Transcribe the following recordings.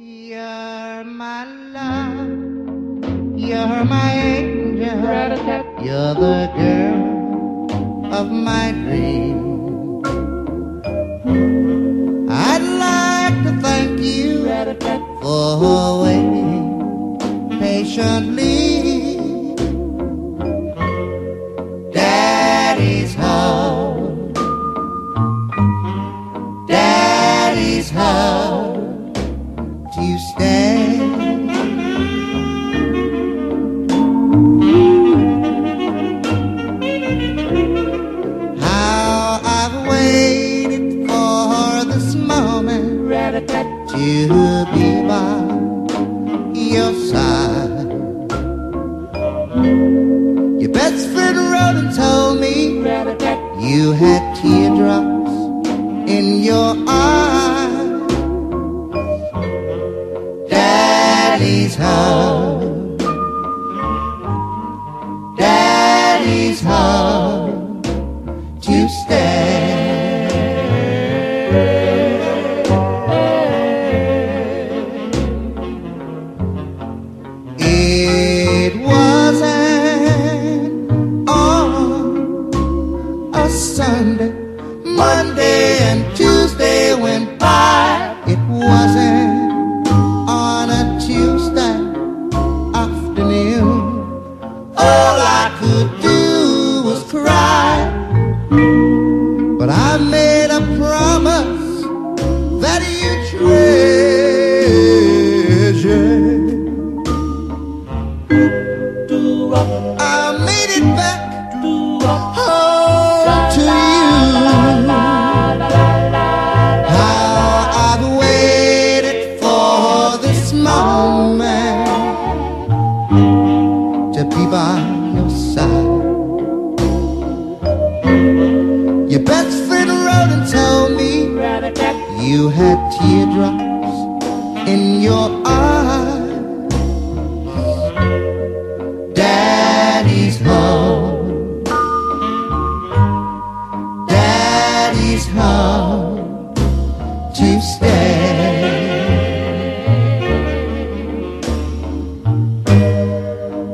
You're my love, you're my angel, you're the girl of my dream. I'd like to thank you for waiting patiently. Daddy's home, Daddy's home to stay. How I've waited for this moment to be by your side. Your best friend wrote and told me you had teardrops in your eyes. Daddy's home, Daddy's home to stay. It wasn't on a Sunday, Monday and Tuesday went by. It wasn't on a Tuesday afternoon. All I could do was cry, but I made a promise that you treasure. I made it back home to you. How I've waited for this moment to be by your side. Your best friend wrote and told me you had teardrops in your eyes. Daddy's home, Daddy's home to stay.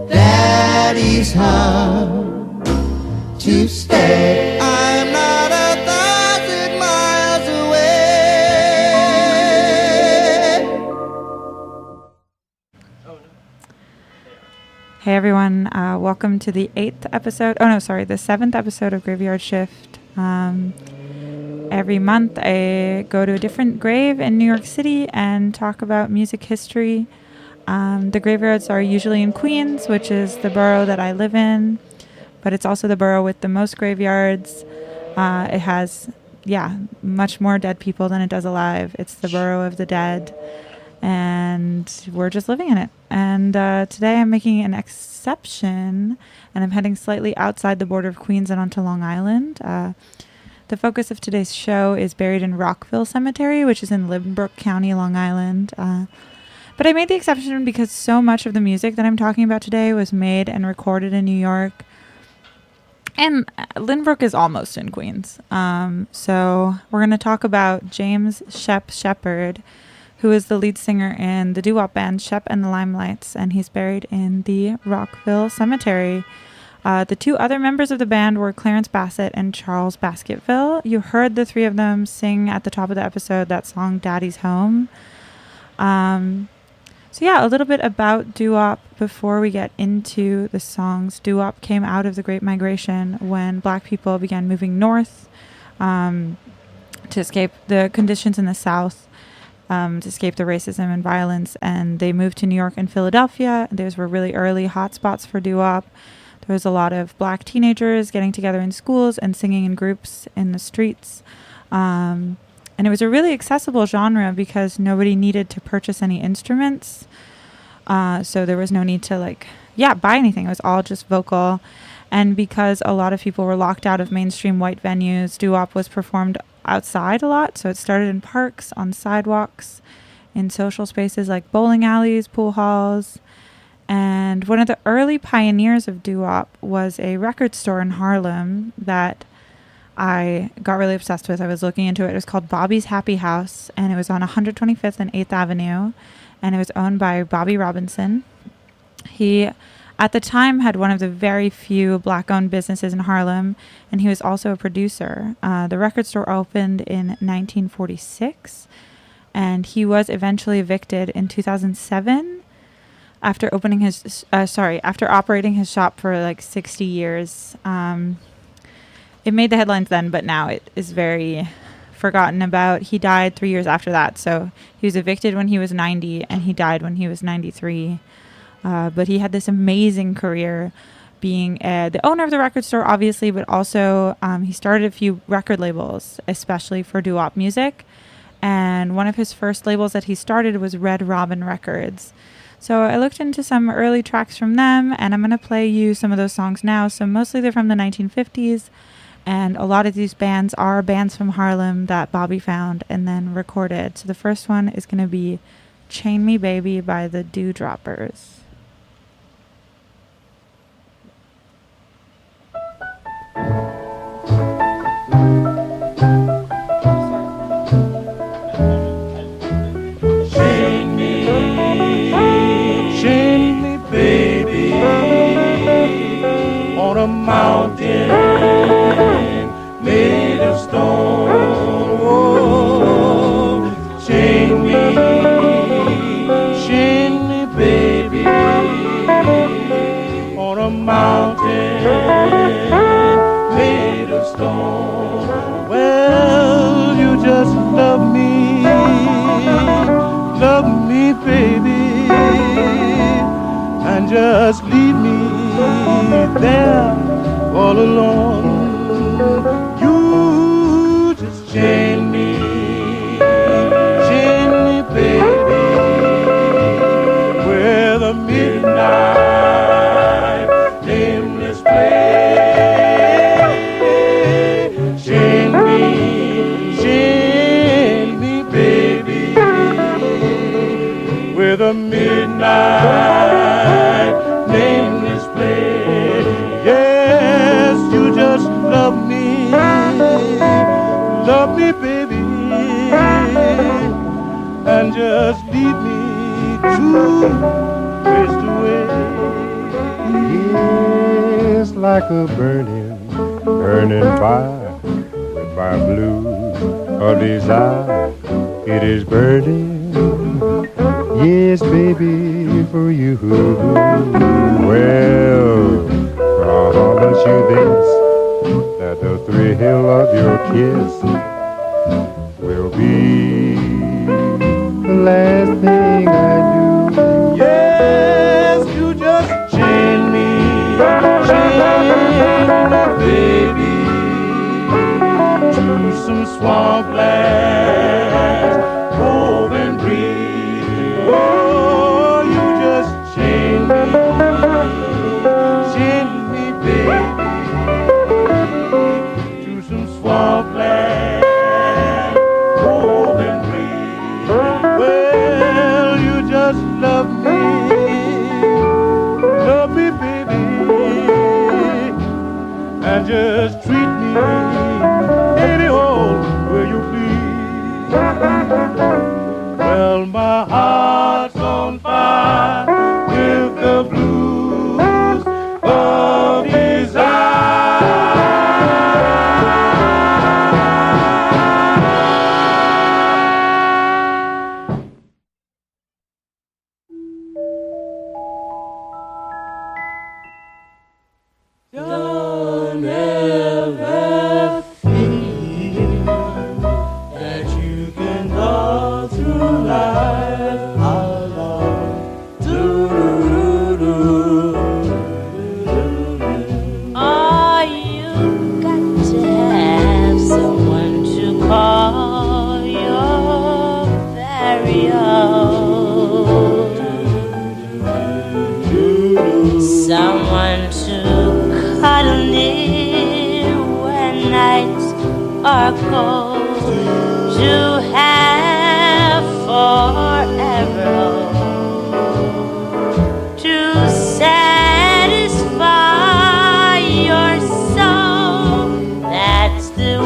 Daddy's home to stay. I'm not 1,000 miles away. Hey everyone, welcome to the 7th episode of Graveyard Shift. Every month I go to a different grave in New York City and talk about music history. The graveyards are usually in Queens, which is the borough that I live in, but it's also the borough with the most graveyards. It has, much more dead people than it does alive. It's the borough of the dead, and we're just living in it. And today I'm making an exception, and I'm heading slightly outside the border of Queens and onto Long Island. The focus of today's show is buried in Rockville Cemetery, which is in Lynbrook County, Long Island. But I made the exception because so much of the music that I'm talking about today was made and recorded in New York. And Lynbrook is almost in Queens. So we're going to talk about James Shep Shepherd, who is the lead singer in the doo-wop band Shep and the Limelights, and he's buried in the Rockville Cemetery. The two other members of the band were Clarence Bassett and Charles Baskerville. You heard the three of them sing at the top of the episode that song Daddy's Home. A little bit about doo-wop before we get into the songs. Doo-wop came out of the Great Migration when Black people began moving north to escape the conditions in the South, to escape the racism and violence, and they moved to New York and Philadelphia. Those were really early hotspots for doo-wop. There was a lot of Black teenagers getting together in schools and singing in groups in the streets. And it was a really accessible genre because nobody needed to purchase any instruments. So there was no need to buy anything. It was all just vocal. And because a lot of people were locked out of mainstream white venues, doo-wop was performed outside a lot. So it started in parks, on sidewalks, in social spaces like bowling alleys, pool halls. And one of the early pioneers of doo-wop was a record store in Harlem that I got really obsessed with. I was looking into it. It was called Bobby's Happy House, and it was on 125th and 8th Avenue, and it was owned by Bobby Robinson. He, at the time, had one of the very few black-owned businesses in Harlem, and he was also a producer. The record store opened in 1946, and he was eventually evicted in 2007 after operating his shop for like 60 years. It made the headlines then, but now it is very forgotten about. He died 3 years after that, so he was evicted when he was 90, and he died when he was 93. But he had this amazing career being the owner of the record store, obviously, but also he started a few record labels, especially for doo-wop music. And one of his first labels that he started was Red Robin Records. So I looked into some early tracks from them, and I'm going to play you some of those songs now. So mostly they're from the 1950s, and a lot of these bands are bands from Harlem that Bobby found and then recorded. So the first one is going to be Chain Me Baby by the Dewdroppers. Chain me, baby, on a mountain made of stone. Oh, chain me, baby, on a mountain made of stone. Well, you just love me, baby, and just leave me there all alone. You just chain me, baby, where the midnight nameless play. Chain me, baby, where the midnight nameless play. Yes, you just love me, baby, and just lead me to waste away. Yes, like a burning fire with my blues of desire. It is burning. Yes, baby, for you. Well, promise you this, that the thrill of your kiss will be the last thing I do. Yes, you just chain me, baby, to some swampland, roll and breathe. Oh, you just chain me, baby, to some swampland, roll and breathe. Well, you just love me, baby, and just treat me anyhow where you please. Well, my heart's on fire with the blues of desire. Don't ever feel that you can go through life alone. Oh, you got to have someone to call your very own. Someone to cuddle near when nights are cold. To have forever. To satisfy your soul. That's the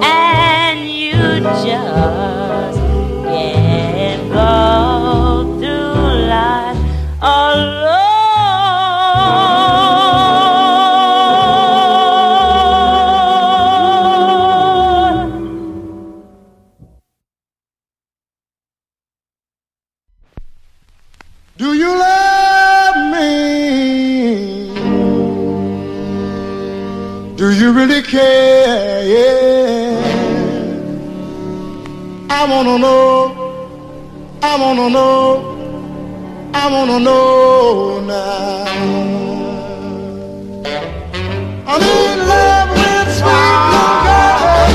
and you just can't go through life alone. Do you love me? Do you really care? Yeah. I wanna know. I wanna know. I wanna know now. I'm in love with sweet little girl.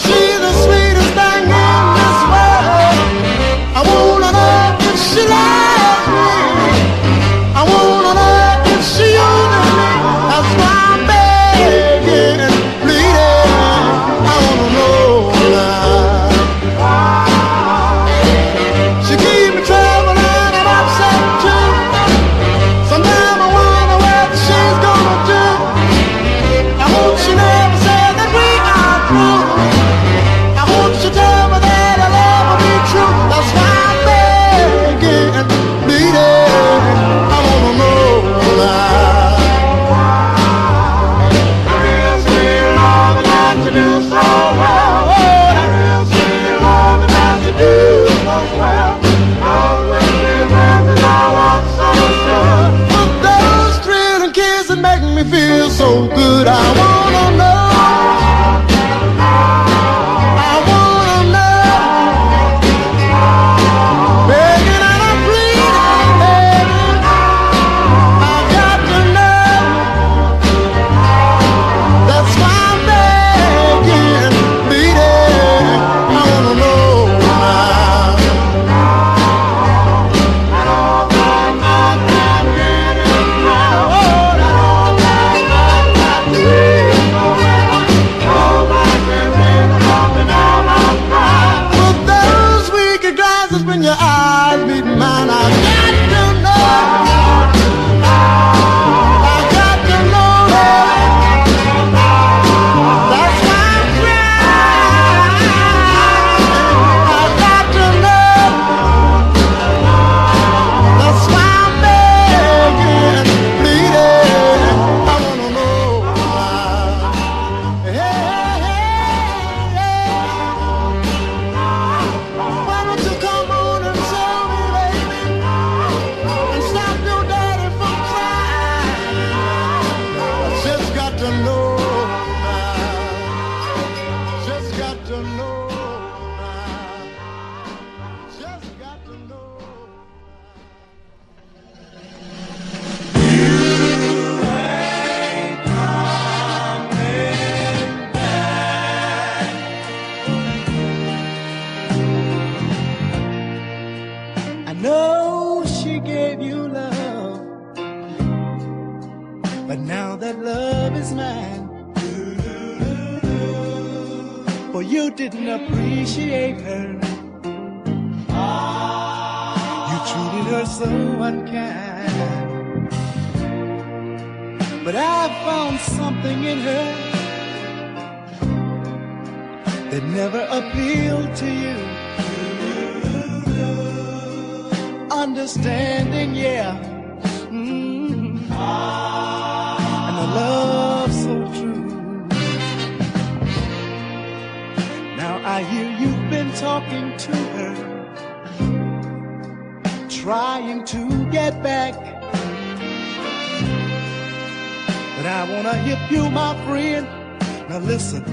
She's the sweetest thing in this world. I wanna know if she loves me. I wanna know if she uses me. That's why I'm begging, pleading. I wanna know now. She keep me traveling and upset too. Sometimes I wonder what she's gonna do. I hope she never said that we are through. I hope she tell me that I'll ever be true. That's why I'm begging, pleading. I wanna know now. Real sweet love that you do so well. Real sweet love that you do so well. But those thrilling kisses make me feel so good. I wanna know. I wanna know. Begging and I'm pleading, baby. I got to know. That's why I'm begging, pleading. I wanna know now. But those wicked glances when your eyes meet mine, I got to know. I got to know that. That's why I'm crying. I got to know. That's why I'm begging, pleading. I wanna know now. Hey, why don't you come on and show me, baby, and stop your daddy from crying? I just got to know now. Just got to know now. Just got to know. I know she gave you love, but now that love is mine. For you didn't appreciate her. You treated her so unkind. But I found something in her that never appealed to you. Understanding, yeah, and a love so true. Now I hear you've been talking to her, trying to get back. But I wanna hit you, my friend. Now listen,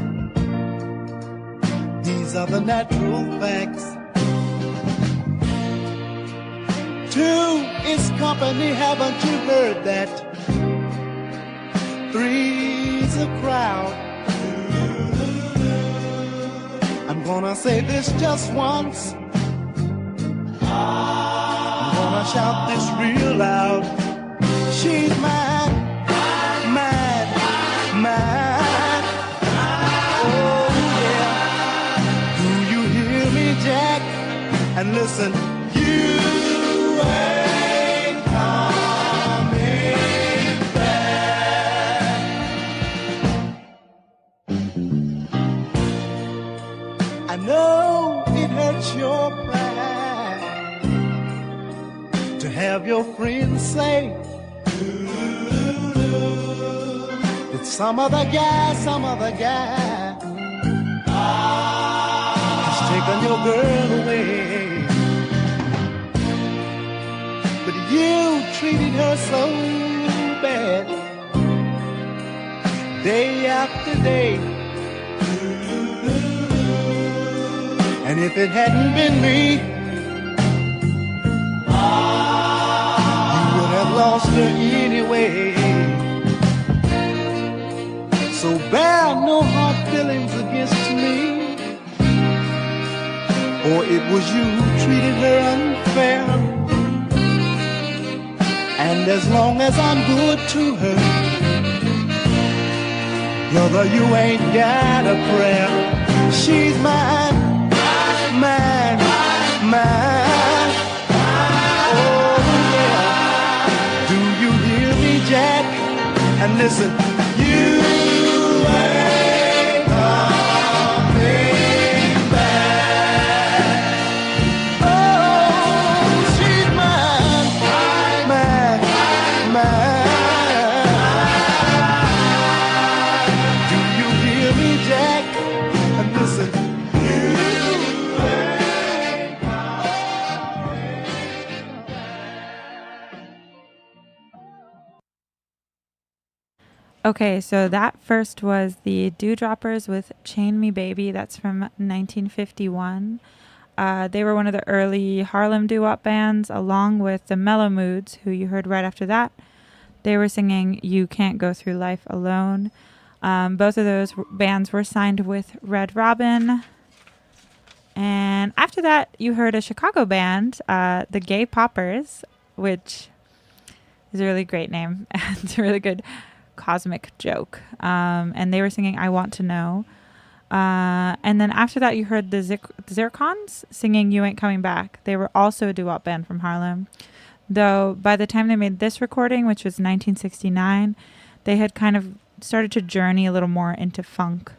these are the natural facts. Two is company, haven't you heard that? Three's a crowd. I'm gonna say this just once. I'm gonna shout this real loud. She's mine, mine, mine. Oh yeah. Do you hear me, Jack? And listen, you ain't coming back. I know it hurts your pride to have your friends say that some other guy has taken your girl away. But you treated her so bad, day after day. And if it hadn't been me, you would have lost her anyway. So bear no hard feelings against me, for it was you who treated her unfair. And as long as I'm good to her, brother, you ain't got a prayer. She's mine, mine, mine. Oh yeah. Do you hear me, Jack? And listen, you ain't coming back. Oh, she's mine, mine, mine. Do you hear me, Jack? And listen, you ain't coming Okay, so that first was the Dewdroppers with Chain Me Baby. That's from 1951. They were one of the early Harlem doo-wop bands, along with the Mellow Moods, who you heard right after that. They were singing You Can't Go Through Life Alone. Both of those bands were signed with Red Robin. And after that, you heard a Chicago band, the Gay Poppers, which is a really great name. It's a really good cosmic joke. And they were singing I Want to Know. And then after that, you heard the Zircons singing You Ain't Coming Back. They were also a doo-wop band from Harlem. Though by the time they made this recording, which was 1969, they had kind of started to journey a little more into funk.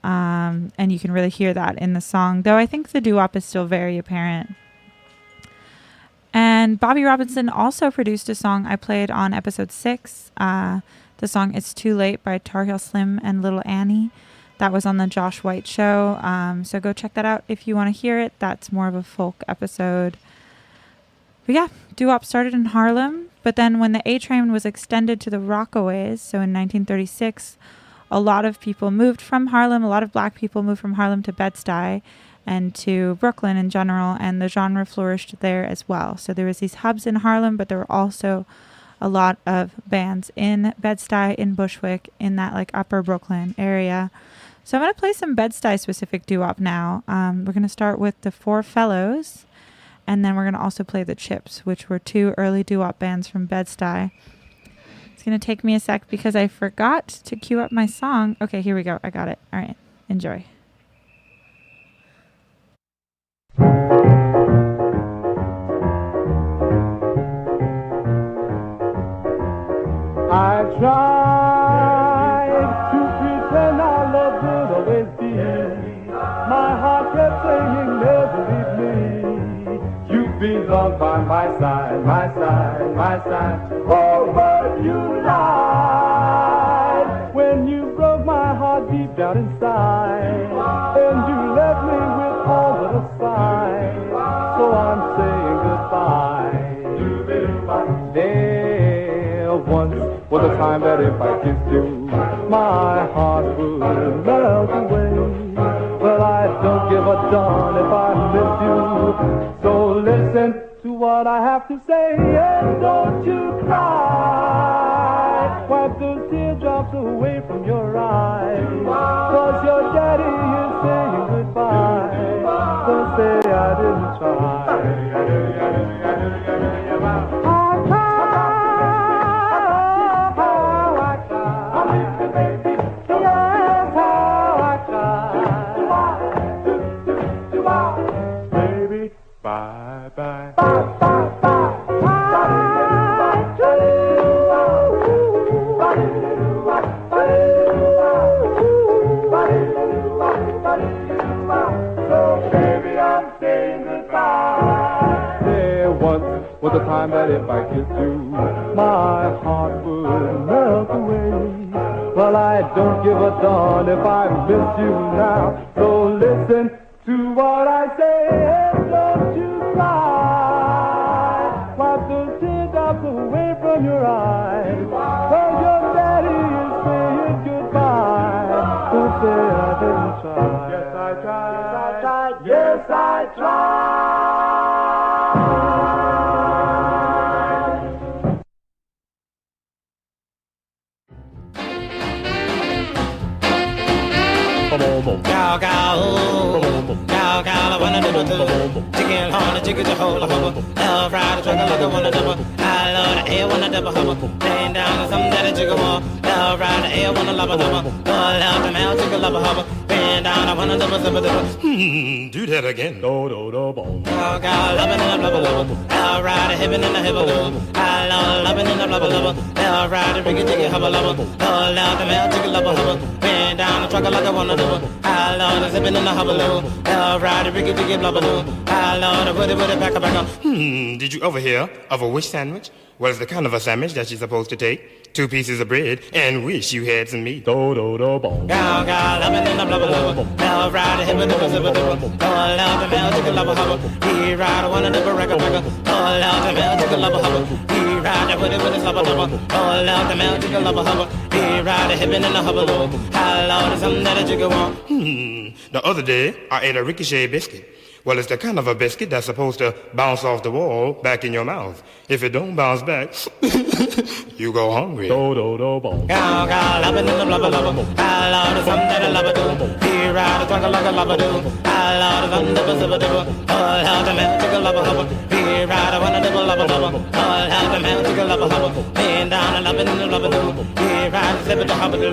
And you can really hear that in the song, though I think the doo-wop is still very apparent. And Bobby Robinson also produced a song I played on episode 6. The song It's Too Late by Tar Heel Slim and Little Annie. That was on the Josh White show. So go check that out if you want to hear it. That's more of a folk episode. But yeah, doo-wop started in Harlem. But then when the A-Train was extended to the Rockaways, so in 1936, a lot of people moved from Harlem. A lot of black people moved from Harlem to Bed-Stuy and to Brooklyn in general. And the genre flourished there as well. So there was these hubs in Harlem, but there were also a lot of bands in Bed-Stuy, in Bushwick, in that like upper Brooklyn area. So I'm going to play some Bed-Stuy specific doo-wop now. We're going to start with the Four Fellows, and then we're going to also play the Chips, which were two early doo-wop bands from Bed-Stuy. It's going to take me a sec because I forgot to cue up my song. Okay, here we go. I got it. All right. Enjoy. I tried to pretend our love would always be. My heart kept saying never leave me. You belong by my side, my side, my side. Oh, but you lied when you broke my heart deep down inside. And you left me with all but a sigh. So I'm saying goodbye. There once was a time that if I kissed you, my heart would melt away. But I don't give a darn if I miss you. So listen to what I have to say, and don't you cry. Wipe those teardrops away from your eyes, 'cause your daddy is saying goodbye. Don't say I didn't try. Bye-bye. was the time that if I kissed you, my heart would melt away. Well, I don't give a darn if I miss you now. So listen to what I say, and don't you cry. Wipe those teardrops away from your eyes. 'Cause your daddy is saying goodbye. Don't say I didn't try. Yes, I tried. Yes, I tried. Cow, cow, cow, cow, I wanna do the chicken horn, the chicken to hold a hubble. Love ride, a trucker like I wanna double. I love the air, wanna double hubble. Laying down on something that a chicken wall. Love ride, the air, wanna love a hubble. Pull out the mouth, chicken love a hubble. Bend down, I wanna double, double, double. Do that again. Do, do, do, boom. Cow, cow, loving in a blubber, blubber. Love ride, a hippin' in a hibble, hibble. I love loving in a blubber, blubber. Love ride, a ricky, chicken, hubble, hubble. Pull out the mouth, chicken love a hubble. Bend down, the trucker like I wanna double. I love the zippin' in the hubbaloo. Love ride, a ricky, ricky, blubbaloo. I love the woody, woody, back, back. Did you ever hear of a wish sandwich? Well, it's the kind of a sandwich that you're supposed to take 2 pieces of bread and wish you had some meat. Do, do, do, boom. Cow, cow, loving in the blubbaloo. Love ride, a hip, and double, zipper, double. Oh, love the male, chicken, love a hubble. He ride, a one, and double, record, record. Oh, love the male, chicken, love a hubble. He ride, a woody, woody, slubber, double. Oh, love the male, chicken, love a hubble. He ride, a hip, and a hubbaloo. I love the something that a chicken want. The other day, I ate a ricochet biscuit. Well, it's the kind of a biscuit that's supposed to bounce off the wall back in your mouth. If it don't bounce back, you go hungry. Do, do, do, boom. Cow, cow, loving in the blubber, blubber. I love the something that I love do. He ride a trucker like a lover do. I love the something that I zipper do. All out the man, chicken lover, hubber. He ride a one and double lover, lover. All out the man, chicken lover, hubber. Laying down and loving in the blubber do. He ride a zipper to hubber do.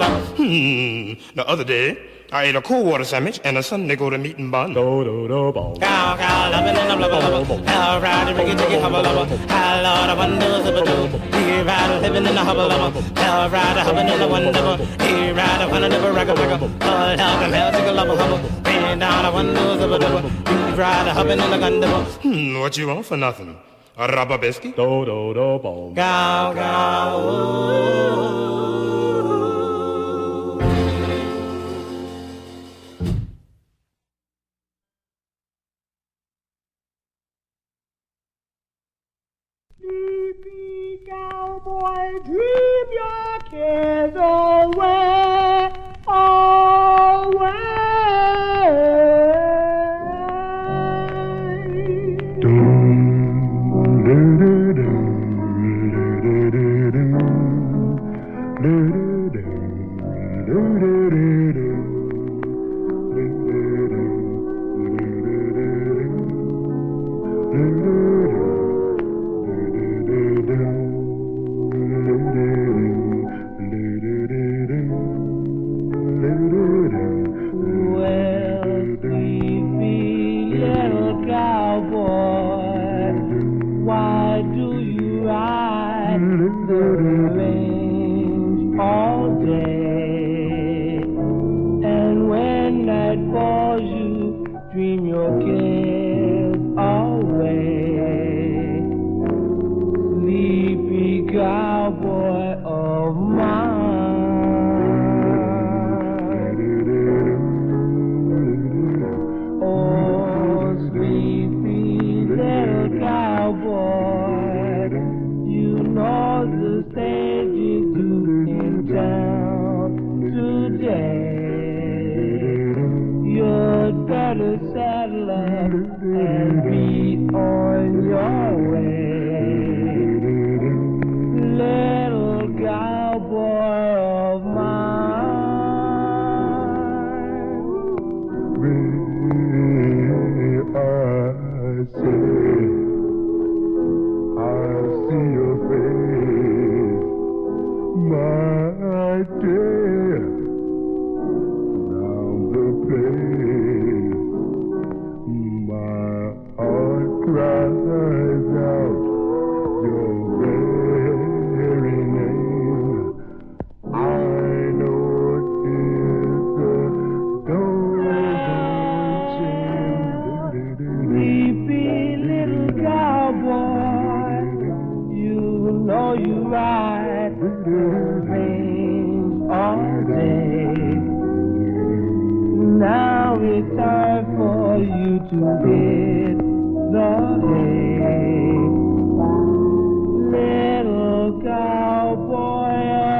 The other day, I ate a cold water sandwich and a Sunday go to meat and bun. Do, do, do, boom. Cow, cow, loving in the blubber, blubber. Hell, ride a ricky, chicky, hubber, lover. I love the one do, zipper do. He ride a living in the hubber, lover. Hell, ride a hubbing in the one double. He ride a one and double, record, record. All out the hell, chicken lover, hubber. Bend down a one do, zipper do. He ride a hubbing in the gun double. What you want for nothing? A rubber biscuit? Do, do, do, boom. Cow, cow, Sleepy cowboy, dream your cares away, away. Sleepy little cowboy, be time for you to hit the hay. Little cowboy of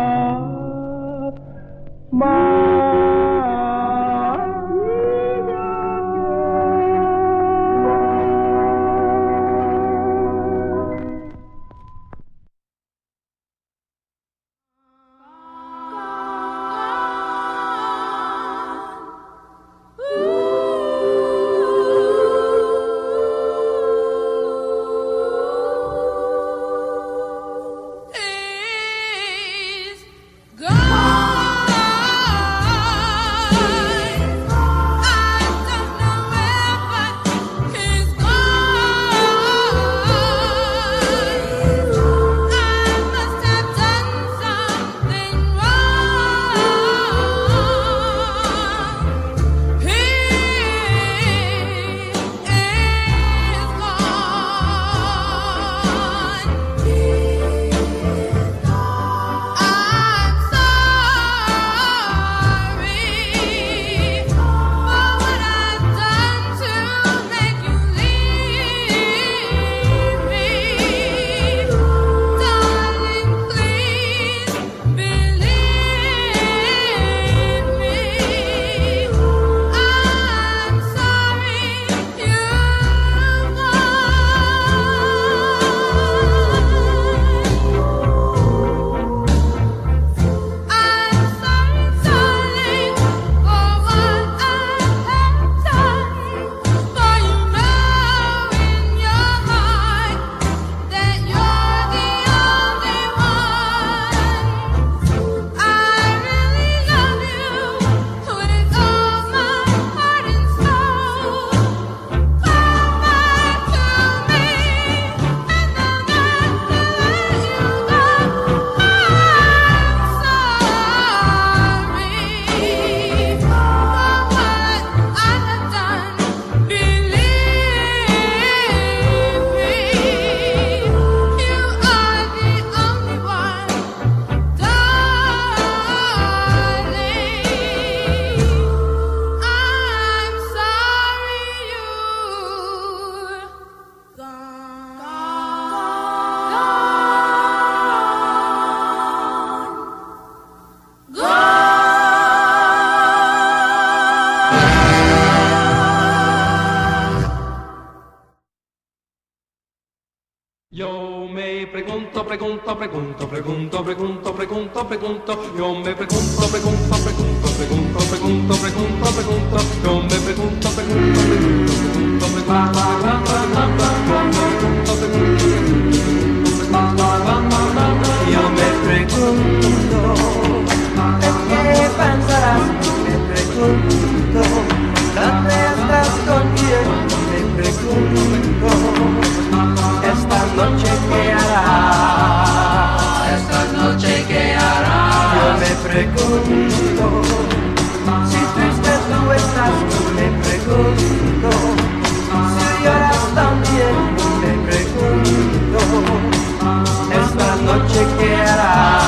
Yo me pregunto, yo me pregunto, ¿en qué pensarás? Me pregunto, ¿dónde estás conmigo? Me pregunto, esta noche qué harás, esta noche qué harás. Yo me pregunto, si triste tú estás, me pregunto, si lloras también, me pregunto, esta noche qué harás.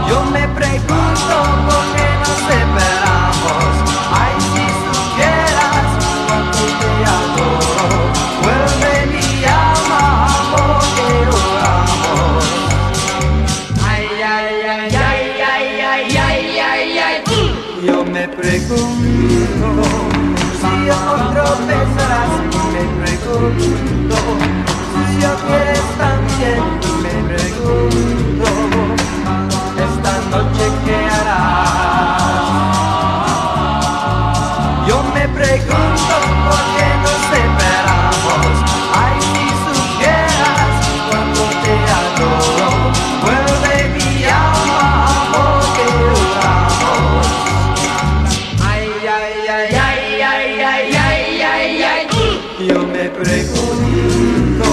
Yo me pregunto por qué nos separamos. Ay, si supieras cuánto te adoro. Vuelve mi alma, amor, que oramos. Ay, ay, ay, ay, ay, ay, ay, ay, ay. Yo me pregunto si otro pensarás. Me pregunto si yo quieres también. Me pregunto esta noche qué harás. Yo me pregunto por qué nos separamos. Ay, si supieras cuánto te adoro. Vuelve mi alma, amor, que oramos. Ay, ay, ay, ay, ay, ay, ay, ay, ay. Yo me pregunto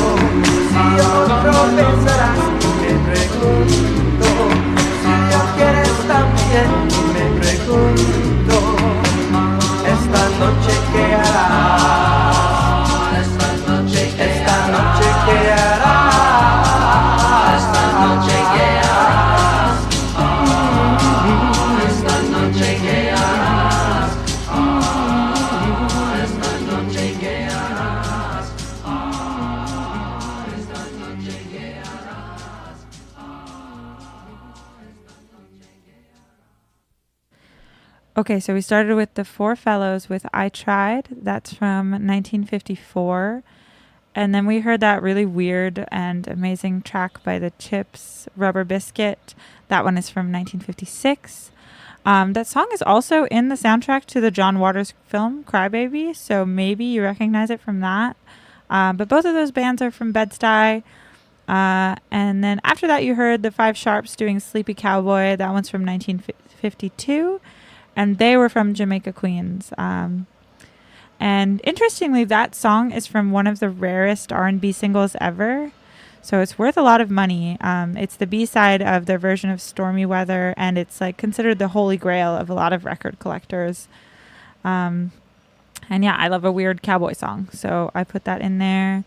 si otro pensarás. Me pregunto si yo quieres también. Me pregunto esta noche qué harás. Esta noche qué harás. Esta noche qué harás. Esta noche qué harás. Okay, so we started with the Four Fellows with I Tried. That's from 1954. And then we heard that really weird and amazing track by the Chips, Rubber Biscuit. That one is from 1956. That song is also in the soundtrack to the John Waters film Crybaby, so maybe you recognize it from that. But both of those bands are from Bed-Stuy. And then after that, you heard the Five Sharps doing Sleepy Cowboy. That one's from 1952. And they were from Jamaica, Queens. And interestingly, that song is from one of the rarest R&B singles ever. So it's worth a lot of money. It's the B-side of their version of Stormy Weather, and it's like considered the holy grail of a lot of record collectors. And yeah, I love a weird cowboy song, so I put that in there.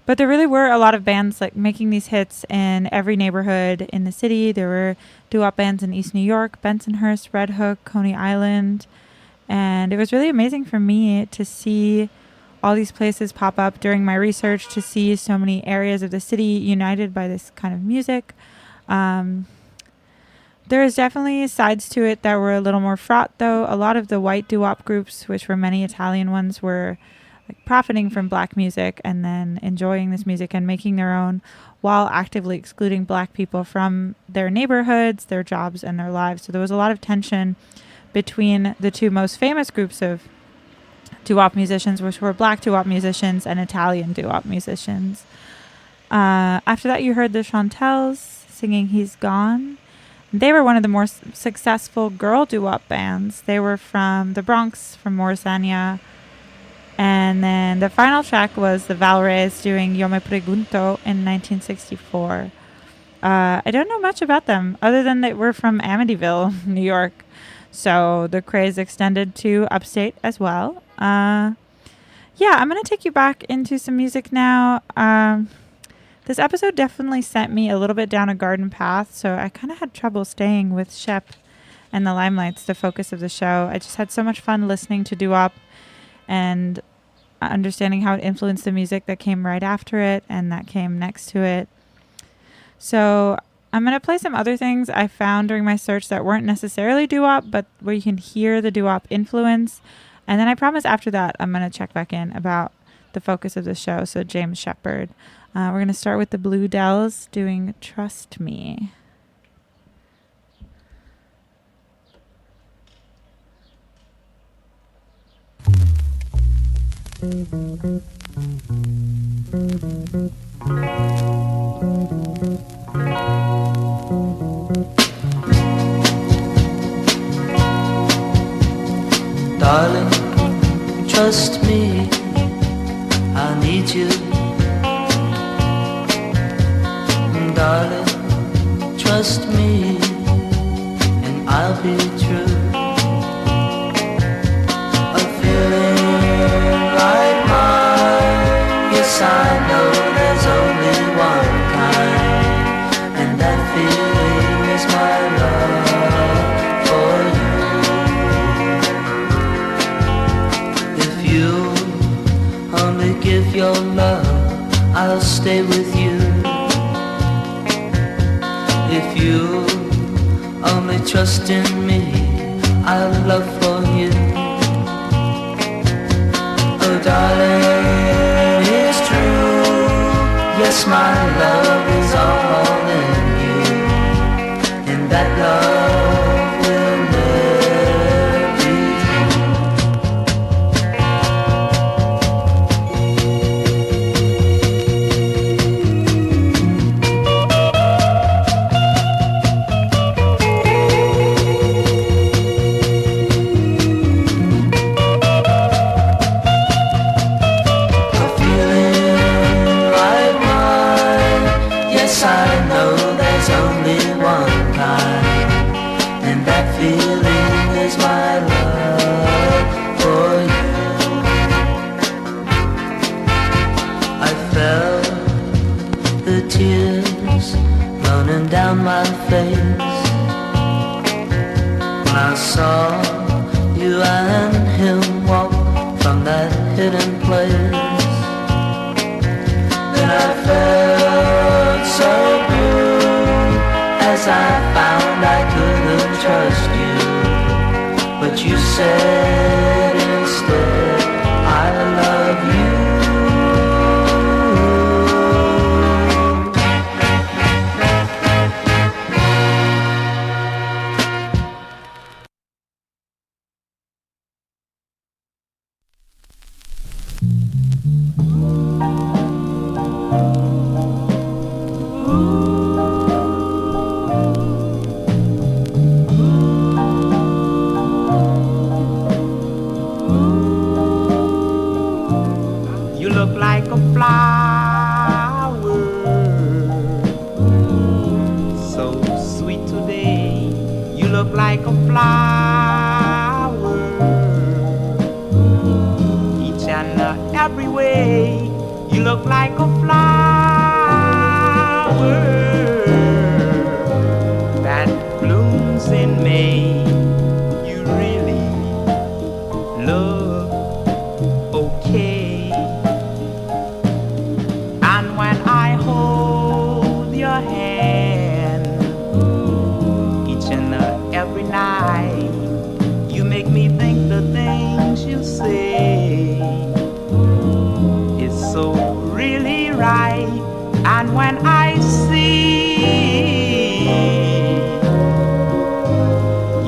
But there really were a lot of bands like making these hits in every neighborhood in the city. There were doo-wop bands in East New York, Bensonhurst, Red Hook, Coney Island. And it was really amazing for me to see all these places pop up during my research, to see so many areas of the city united by this kind of music. There's definitely sides to it that were a little more fraught, though. A lot of the white doo-wop groups, which were many Italian ones, were like profiting from black music and then enjoying this music and making their own while actively excluding black people from their neighborhoods, their jobs, and their lives. So there was a lot of tension between the two most famous groups of doo-wop musicians, which were black doo-wop musicians and Italian doo-wop musicians. After that, you heard the Chantels singing He's Gone. They were one of the more successful girl doo-wop bands. They were from the Bronx, from Morrisania. And then the final track was the Valrays doing Yo Me Pregunto in 1964. I don't know much about them, other than they were from Amityville, New York. So the craze extended to upstate as well. Yeah, I'm going to take you back into some music now. This episode definitely sent me a little bit down a garden path, so I kind of had trouble staying with Shep and the Limelights, the focus of the show. I just had so much fun listening to doo-wop and understanding how it influenced the music that came right after it and that came next to it. So I'm going to play some other things I found during my search that weren't necessarily doo-wop, but where you can hear the doo-wop influence. And then I promise after that, I'm going to check back in about the focus of the show, so James Shepherd. We're going to start with the Blue Dells doing Trust Me. Darling, trust me, I need you. Darling, trust me, and I'll be true. A feeling like mine, yes I know there's only one kind, and that feeling is my love for you. If you only give your love, I'll stay with you. If you only trust in me, I'll love for you. Oh darling, it's true. Yes, my love is all in you, and that love will never be. Down my face when I saw you and him walk from that hidden place. Then I felt so blue as I found I couldn't trust you, but said instead, I love you. You look like a flower, so sweet today. You look like a flower, each and every way. You look like a flower that blooms in May. You really look okay. And when I hold your hand each and every night, you make me think the things you say is so really right. And when I see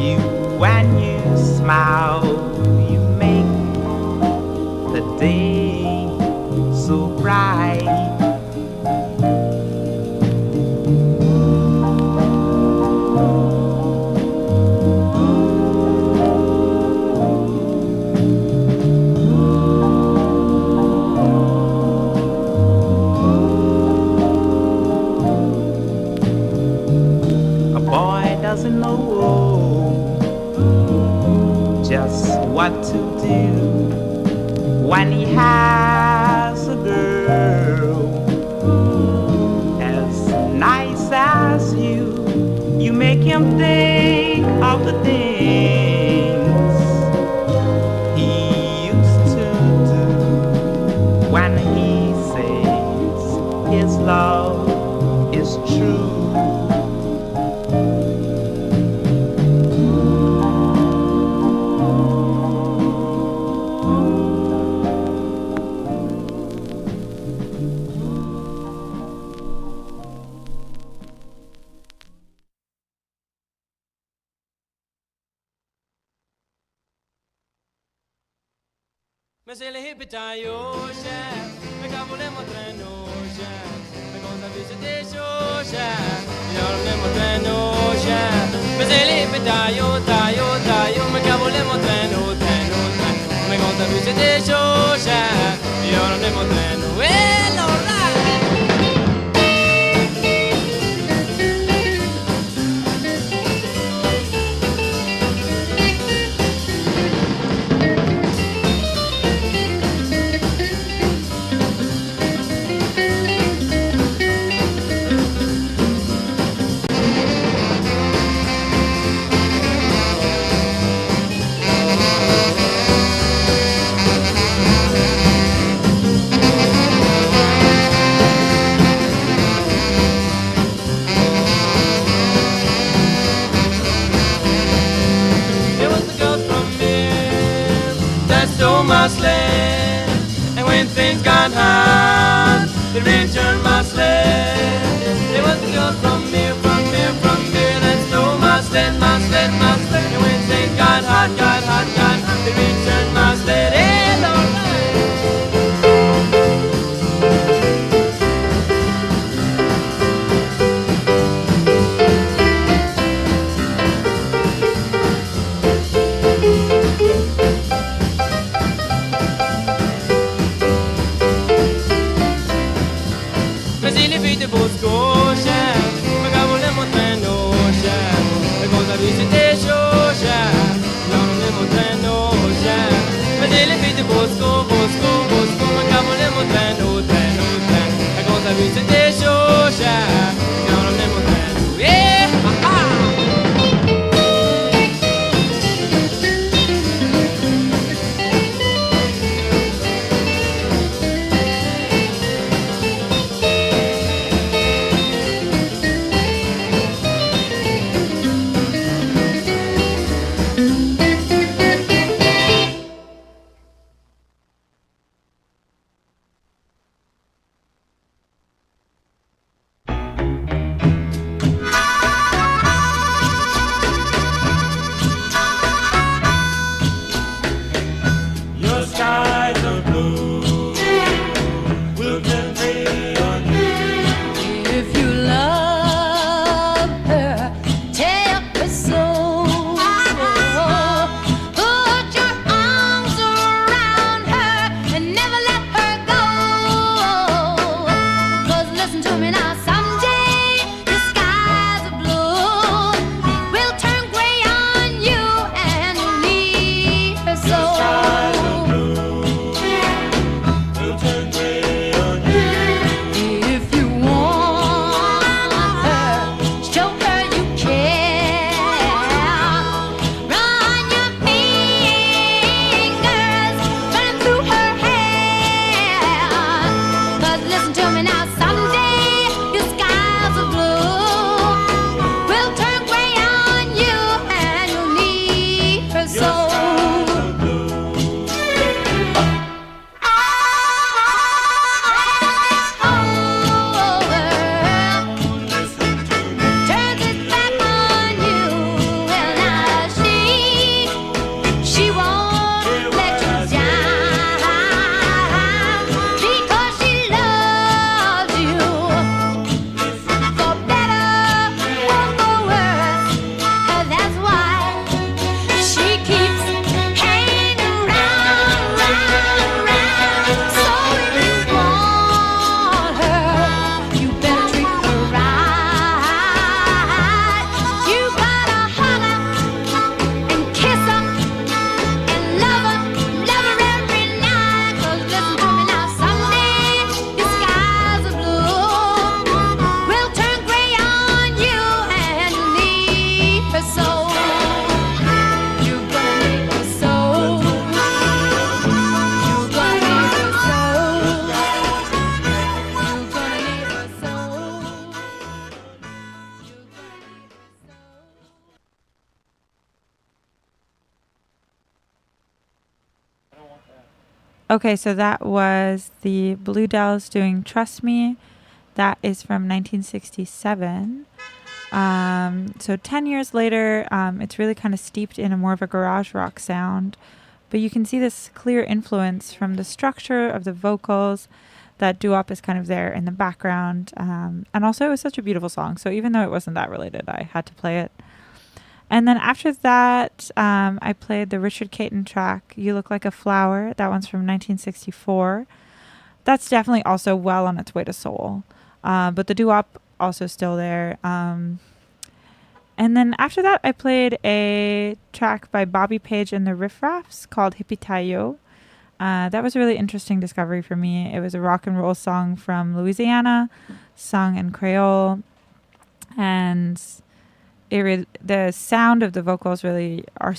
you, when you smile, you make the day so bright. A boy doesn't know just what to do when he has a girl as nice as you. You make him think of the things he used to do when he says his love is true. Me se le hipita yo chef, me cabulemo treno chef, me conta vice de yo chef, yo lemo treno chef, me se le hipita yo me cabulemo treno, me conta vice de yo chef, yo lemo treno, well alright. My sled, and when things got hard, they returned my sled. It was the girl from here that stole my sled, and when things got hot, they returned my sled. Hey, Lord, Bosco, chef. Okay, so that was the Blue Dells doing Trust Me. That is from 1967. So 10 years later, it's really kind of steeped in a more of a garage rock sound. But you can see this clear influence from the structure of the vocals. That doo-wop is kind of there in the background. And also it was such a beautiful song. So even though it wasn't that related, I had to play it. And then after that, I played the Richard Caton track, You Look Like a Flower. That one's from 1964. That's definitely also well on its way to soul. But the doo-wop also still there. And then after that, I played a track by Bobby Page and the Riff Raffs called Hippie Tayo. That was a really interesting discovery for me. It was a rock and roll song from Louisiana, sung in Creole. And the sound of the vocals really are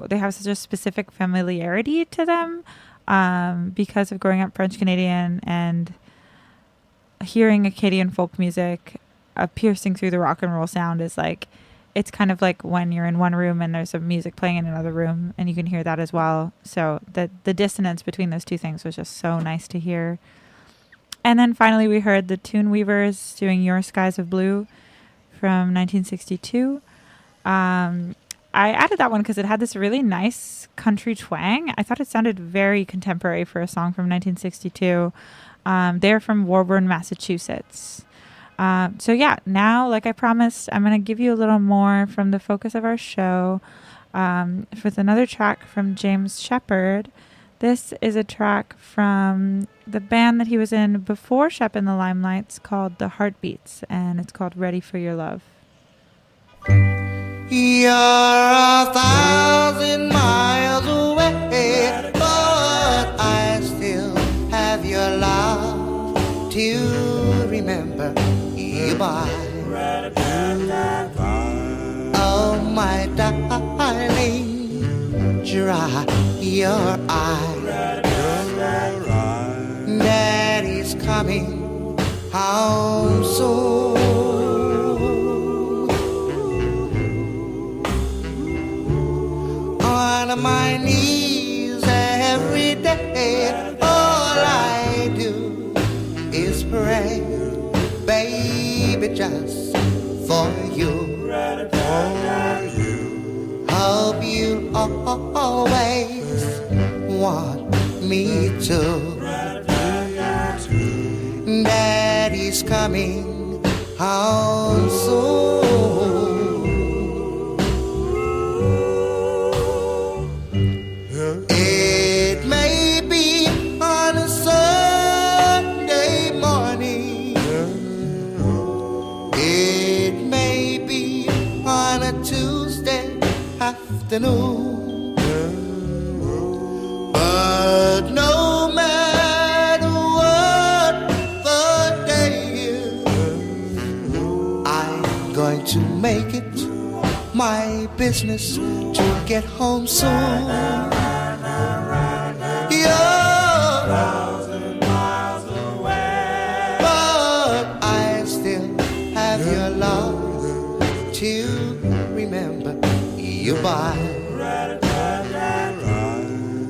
they have such a specific familiarity to them because of growing up French Canadian and hearing Acadian folk music piercing through the rock and roll sound is like, it's kind of like when you're in one room and there's some music playing in another room and you can hear that as well. So the dissonance between those two things was just so nice to hear. And then finally we heard the Tune Weavers doing Your Skies of Blue from 1962. I added that one because it had this really nice country twang. I thought it sounded very contemporary for a song from 1962. They're from Warburn, Massachusetts. So yeah, now, like I promised, I'm going to give you a little more from the focus of our show with another track from James Shepard. This is a track from the band that he was in before Shep in the Limelights called The Heartbeats, and it's called Ready for Your Love. You're 1,000 miles away, but I still have your love to remember you by. Oh, my darling, dry your eye. Daddy's coming home soon. On my knees every day, all I do is pray, baby, just for you. Hope you always want me to. Daddy's coming home soon. It may be on a Sunday morning. It may be on a Tuesday afternoon. But no matter what the day is, I'm going to make it my business to get home soon. You're 1,000 miles away, but I still have your love to remember you by.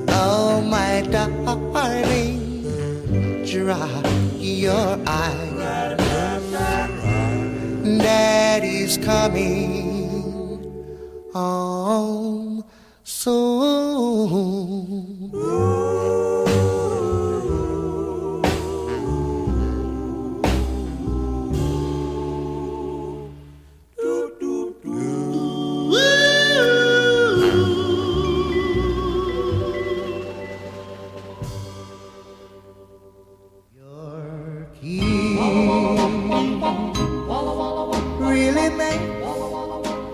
Oh, my darling, dry your eye. Daddy's coming home soon. Your key really makes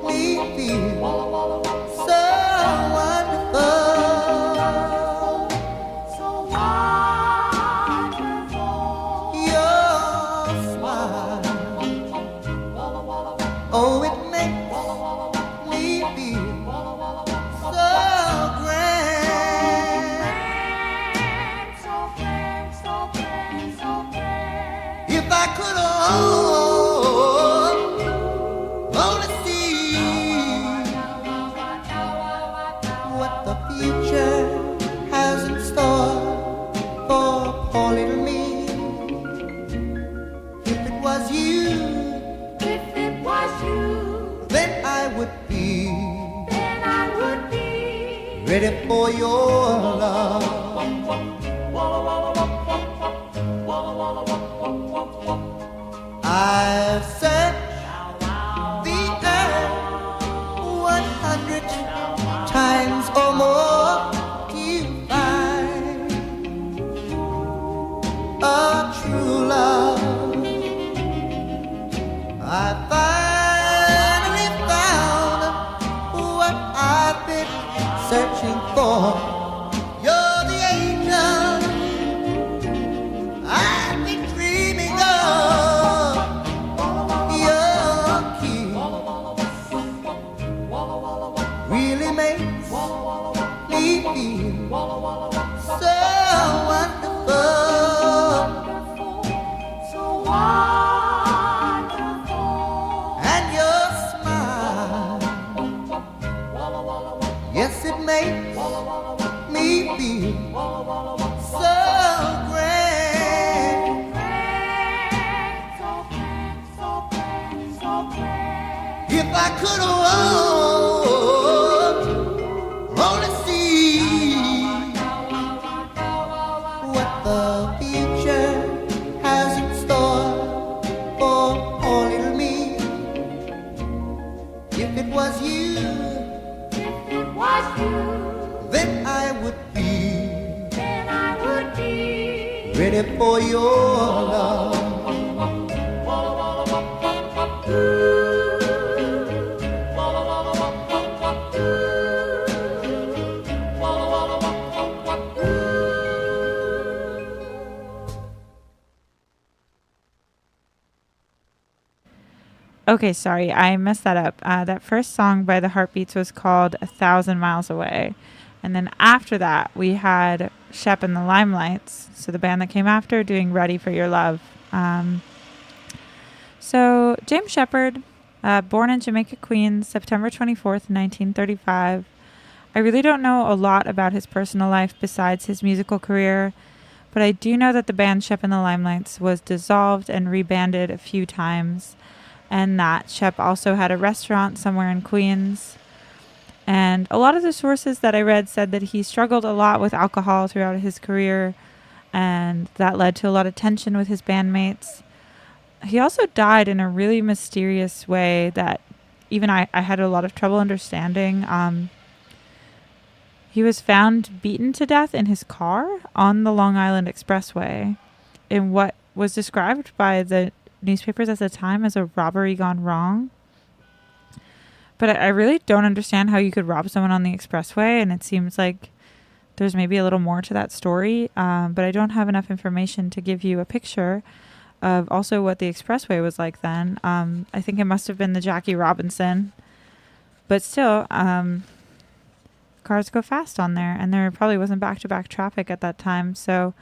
me feel so wonderful. Your smile, oh, it makes me feel so grand. If I could only see what the future has in store ready for your love. I've searched the earth 100 times or more to find a true love. I finally found what I've been searching for. You're the angel I've been dreaming of. Your kiss really makes me feel so wonderful. So wonderful. And your smile, yes, it makes me feel so grand. If I could only see what the future has in store for poor little me. If it was you, then I would be ready for your love. Okay, sorry, I messed that up. That first song by the Heartbeats was called 1,000 Miles Away. And then after that, we had Shep and the Limelights, so the band that came after, doing Ready for Your Love. So James Shepherd, born in Jamaica, Queens, September 24th, 1935. I really don't know a lot about his personal life besides his musical career, but I do know that the band Shep and the Limelights was dissolved and rebanded a few times, and that Shep also had a restaurant somewhere in Queens. And a lot of the sources that I read said that he struggled a lot with alcohol throughout his career, and that led to a lot of tension with his bandmates. He also died in a really mysterious way that even I had a lot of trouble understanding. He was found beaten to death in his car on the Long Island Expressway in what was described by the newspapers at the time as a robbery gone wrong. But I really don't understand how you could rob someone on the expressway, and it seems like there's maybe a little more to that story, but I don't have enough information to give you a picture of also what the expressway was like then. I think it must have been the Jackie Robinson, but still, cars go fast on there, and there probably wasn't back-to-back traffic at that time, so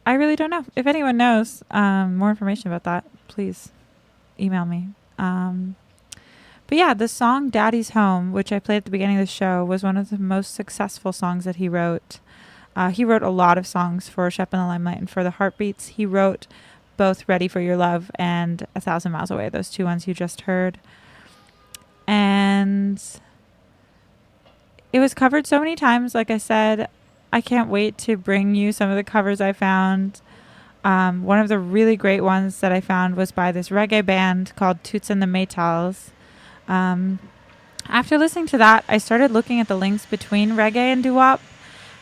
I really don't know. If anyone knows more information about that, please email me. But yeah, the song Daddy's Home, which I played at the beginning of the show, was one of the most successful songs that he wrote. He wrote a lot of songs for Shep and the Limelight and for the Heartbeats. He wrote both Ready for Your Love and 1,000 Miles Away, those two ones you just heard. And it was covered so many times, like I said. I can't wait to bring you some of the covers I found. One of the really great ones that I found was by this reggae band called Toots and the Maytals. After listening to that, I started looking at the links between reggae and doo-wop,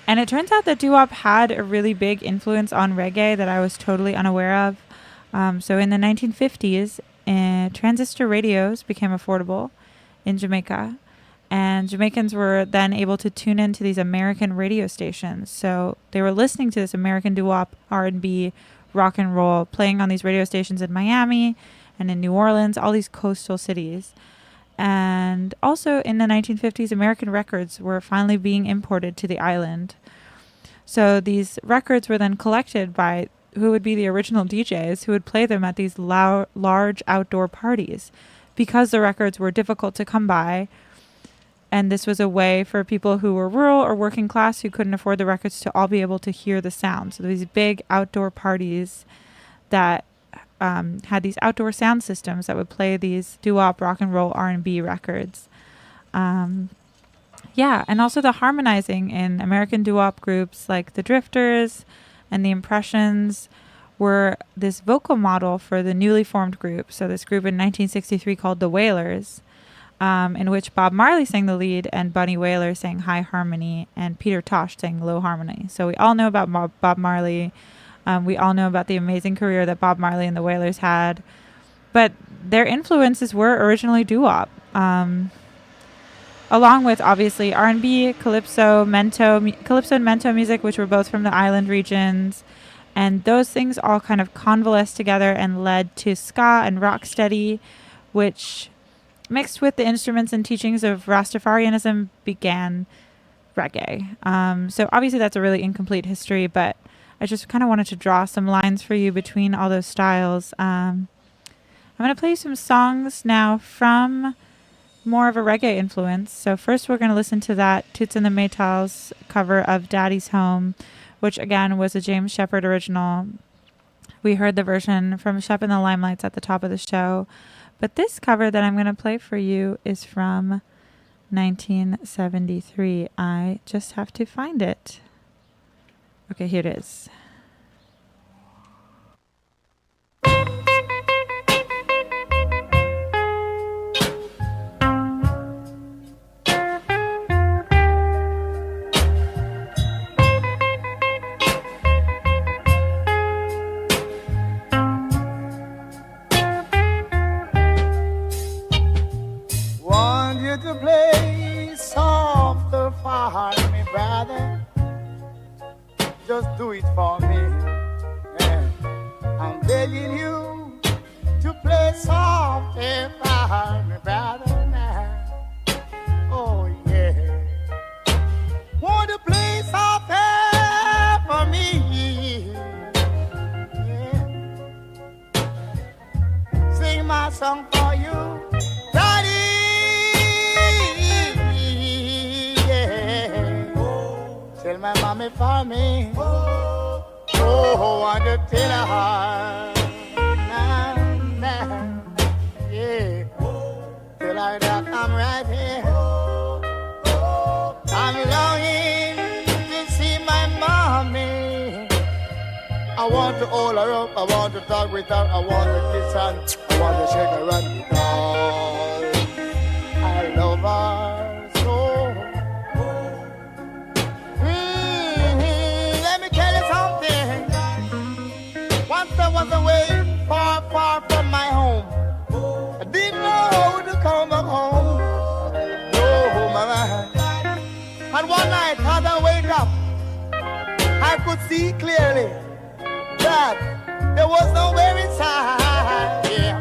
and it turns out that doo-wop had a really big influence on reggae that I was totally unaware of. So in the 1950s, transistor radios became affordable in Jamaica, and Jamaicans were then able to tune into these American radio stations. So they were listening to this American doo-wop, R&B, rock and roll, playing on these radio stations in Miami and in New Orleans, all these coastal cities. And also in the 1950s, American records were finally being imported to the island. So these records were then collected by who would be the original DJs who would play them at these large outdoor parties, because the records were difficult to come by. And this was a way for people who were rural or working class who couldn't afford the records to all be able to hear the sound. So these big outdoor parties that had these outdoor sound systems that would play these doo-wop, rock and roll, R&B records. Yeah, and also the harmonizing in American doo-wop groups like the Drifters and the Impressions were this vocal model for the newly formed group. So this group in 1963 called the Wailers, in which Bob Marley sang the lead and Bunny Wailer sang high harmony and Peter Tosh sang low harmony. So we all know about Bob Marley. We all know about the amazing career that Bob Marley and the Wailers had. But their influences were originally doo-wop. Along with, obviously, R&B, calypso and mento music, which were both from the island regions. And those things all kind of convalesced together and led to ska and rocksteady, which, mixed with the instruments and teachings of Rastafarianism, began reggae. So obviously that's a really incomplete history, but I just kind of wanted to draw some lines for you between all those styles. I'm going to play you some songs now from more of a reggae influence. So first we're going to listen to that Toots and the Maytals cover of Daddy's Home, which again was a James Shepherd original. We heard the version from Shep and the Limelights at the top of the show. But this cover that I'm going to play for you is from 1973. I just have to find it. Okay, here it is. Want you to play softer for me, brother. Just do it for me. Yeah. I'm begging you to play softer for me, brother. Now. Oh yeah. Want to play softer for me? Yeah. Sing my song for you, Daddy. Tell my mommy for me. Oh, want to tell her. Nah, nah, yeah. Tell her that I'm right here. I'm longing to see my mommy. I want to hold her up. I want to talk with her. I want to kiss her. I want to shake her and because I love her so. I was away, far, far from my home. I didn't know how to come back home. No, mama. And one night, as I wake up, I could see clearly that there was nowhere inside. Yeah.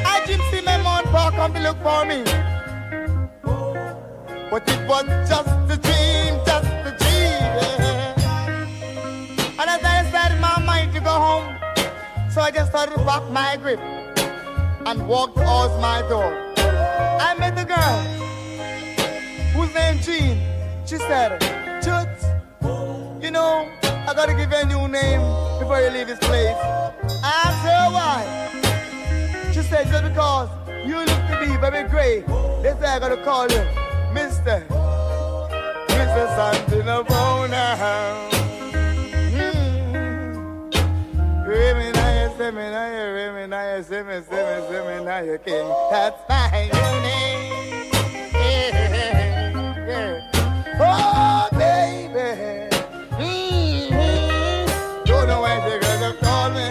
I didn't see my mom come to look for me. But it was just a dream, just a dream. Yeah. And as I started my mind to go home, so I just started to back my grip and walked towards my door. I met a girl whose name Jean. She said, Toots, you know, I gotta give you a new name before you leave this place. I asked her why. She said, just because you look to be very great, they say I gotta call you Mr. Santino Bona. Seminary King, that's my new name. Yeah. Oh, baby. Don't know why they gonna call me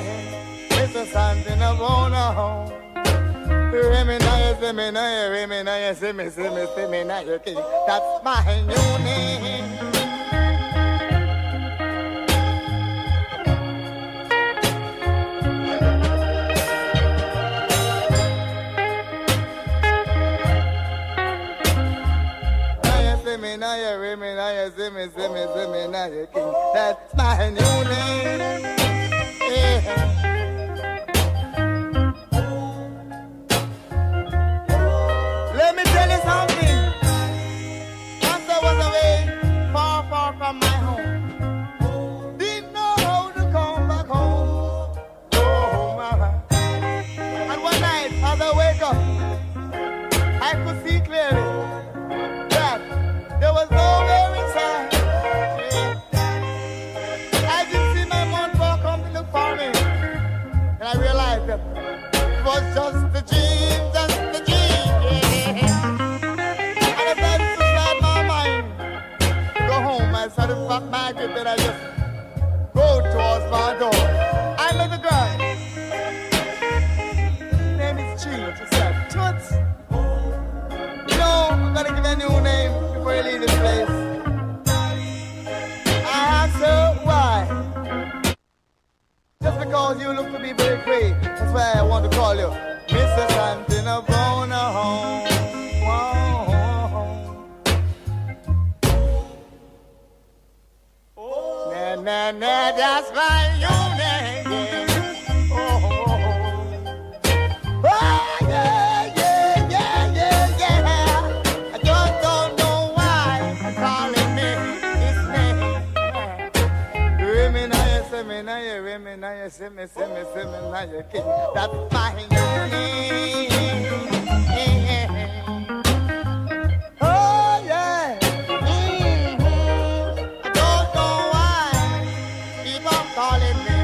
Mr. Santino Bona. Seminary King, that's my new name. Seminary King, that's my new name. Yeah. Let me tell you something. Once I was away, far, far from my home. Didn't know how to come back home. Oh, mama. And one night, as I wake up, I could see clearly That's my unit, yeah. Oh, yeah, yeah, yeah, yeah, yeah. I just don't know why I'm calling me this name. Women, I say, women, I say, that's my unit. Oh, yeah. I don't know why people calling me.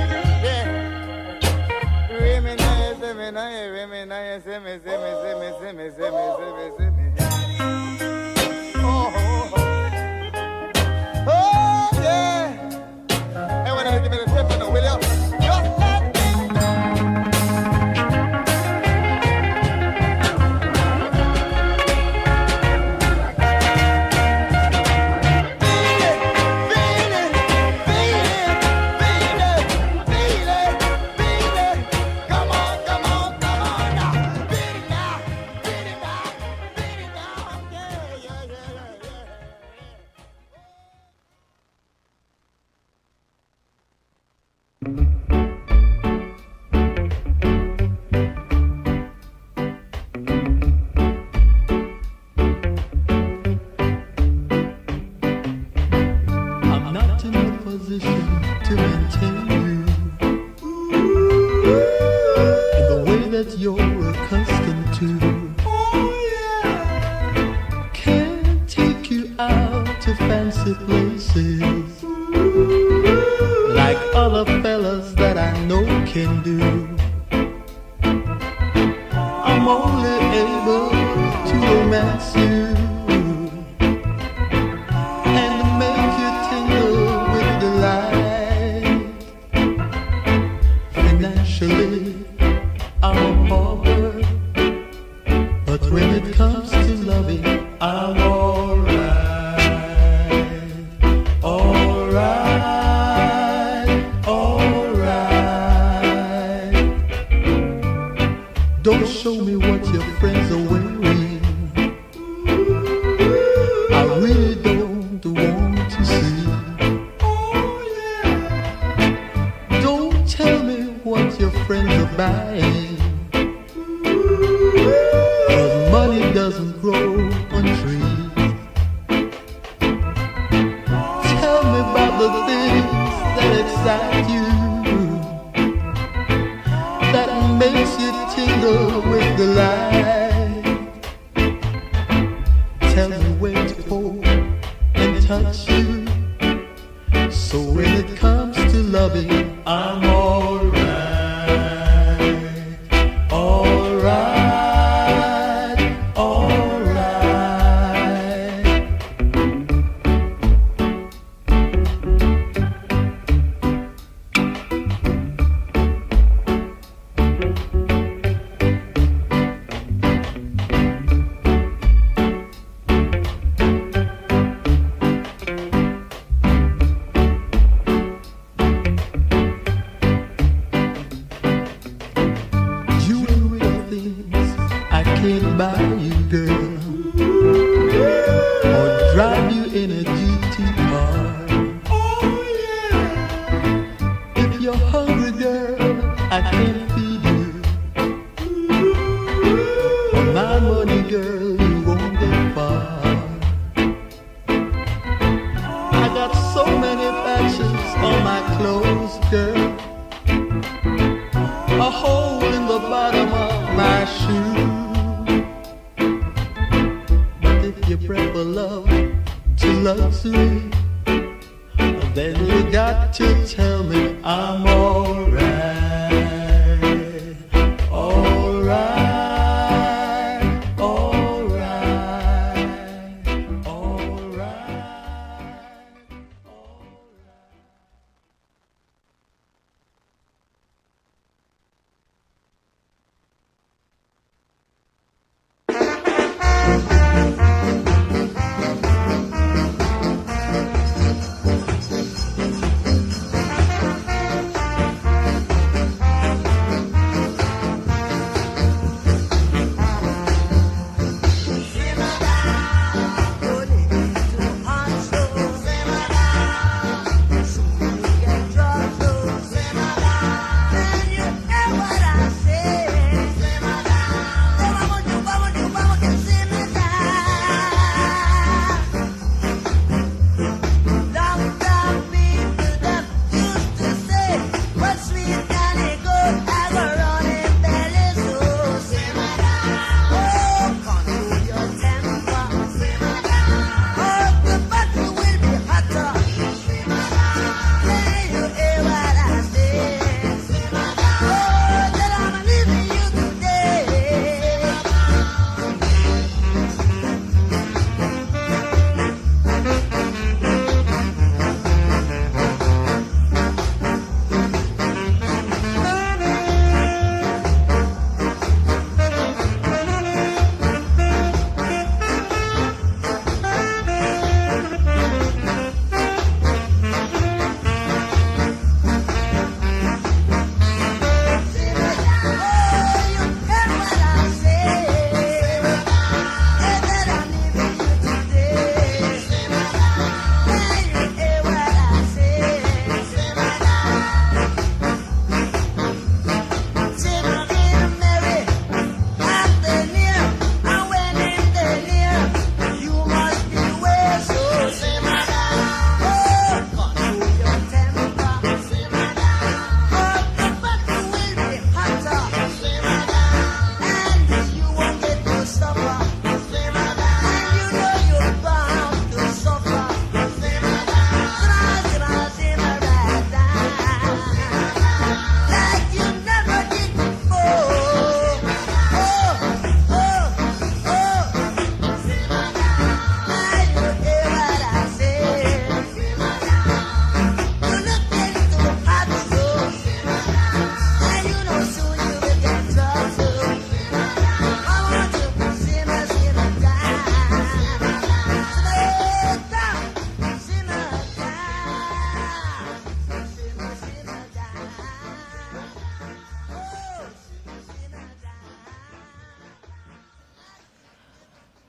Yeah. Women, I say, oh, yeah. Hey, when I give me the tip, will you? Just let me know. I'm not in a position to maintain you in the way that you're accustomed to. Can't take you out to fancy places like other fellas that I know can do. I'm only able to romance you and make you tingle with delight. Financially, I'm a pauper, but when it comes to loving, I'm alright. Don't show me what your friends are wearing. I really don't want to see. Don't tell me what your friends are buying, 'cause money doesn't grow on trees. Tell me about the things that excite you, that makes you tingle with delight. Tell me where to hold and touch you, so when it comes to loving, I'm alright, alright, alright. Can't buy you, girl, or drive you in a GT car. If you're hungry, girl, I can't feed you. For my money, girl, you won't get far. I got so many patches on my clothes, girl, a hole in the bottom of my shoe. You prefer love to luxury, then you got to tell me I'm alright, alright, alright, alright.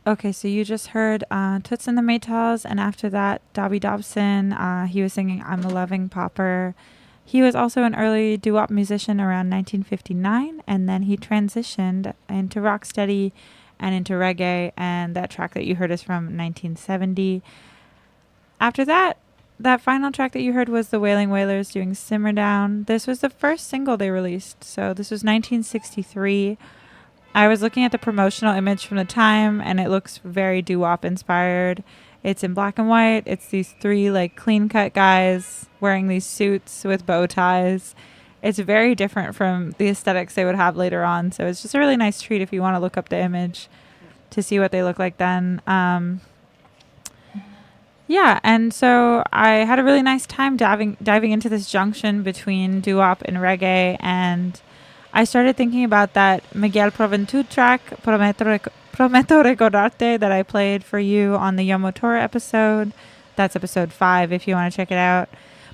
Okay, so you just heard Toots and the Maytals, and after that, Dobby Dobson. He was singing I'm a Loving Pauper. He was also an early doo-wop musician around 1959, and then he transitioned into rocksteady and into reggae, and that track that you heard is from 1970. After that final track that you heard was the Wailing Wailers doing Simmer Down. This was the first single they released, so this was 1963. I was looking at the promotional image from the time, and it looks very doo-wop inspired. It's in black and white. It's these three like clean-cut guys wearing these suits with bow ties. It's very different from the aesthetics they would have later on. So it's just a really nice treat if you want to look up the image to see what they look like then. Yeah, and so I had a really nice time diving into this junction between doo-wop and reggae, and I started thinking about that Miguel Proventud track, Prometo Recordarte, that I played for you on the Yomo Toro episode. That's episode 5 if you want to check it out.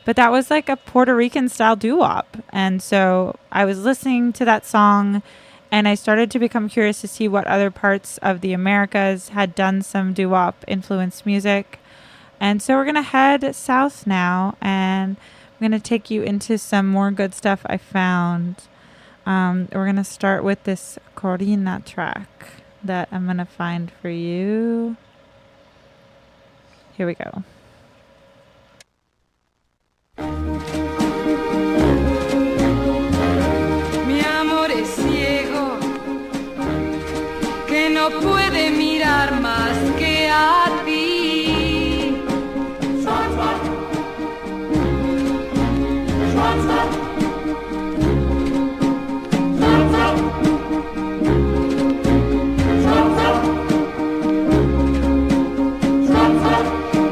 But that was like a Puerto Rican style doo-wop. And so I was listening to that song, and I started to become curious to see what other parts of the Americas had done some doo-wop influenced music. And so we're going to head south now, and I'm going to take you into some more good stuff I found. We're going to start with this Corina track that I'm going to find for you. Here we go. Mi amor es ciego, que no puede mirar más que a ti.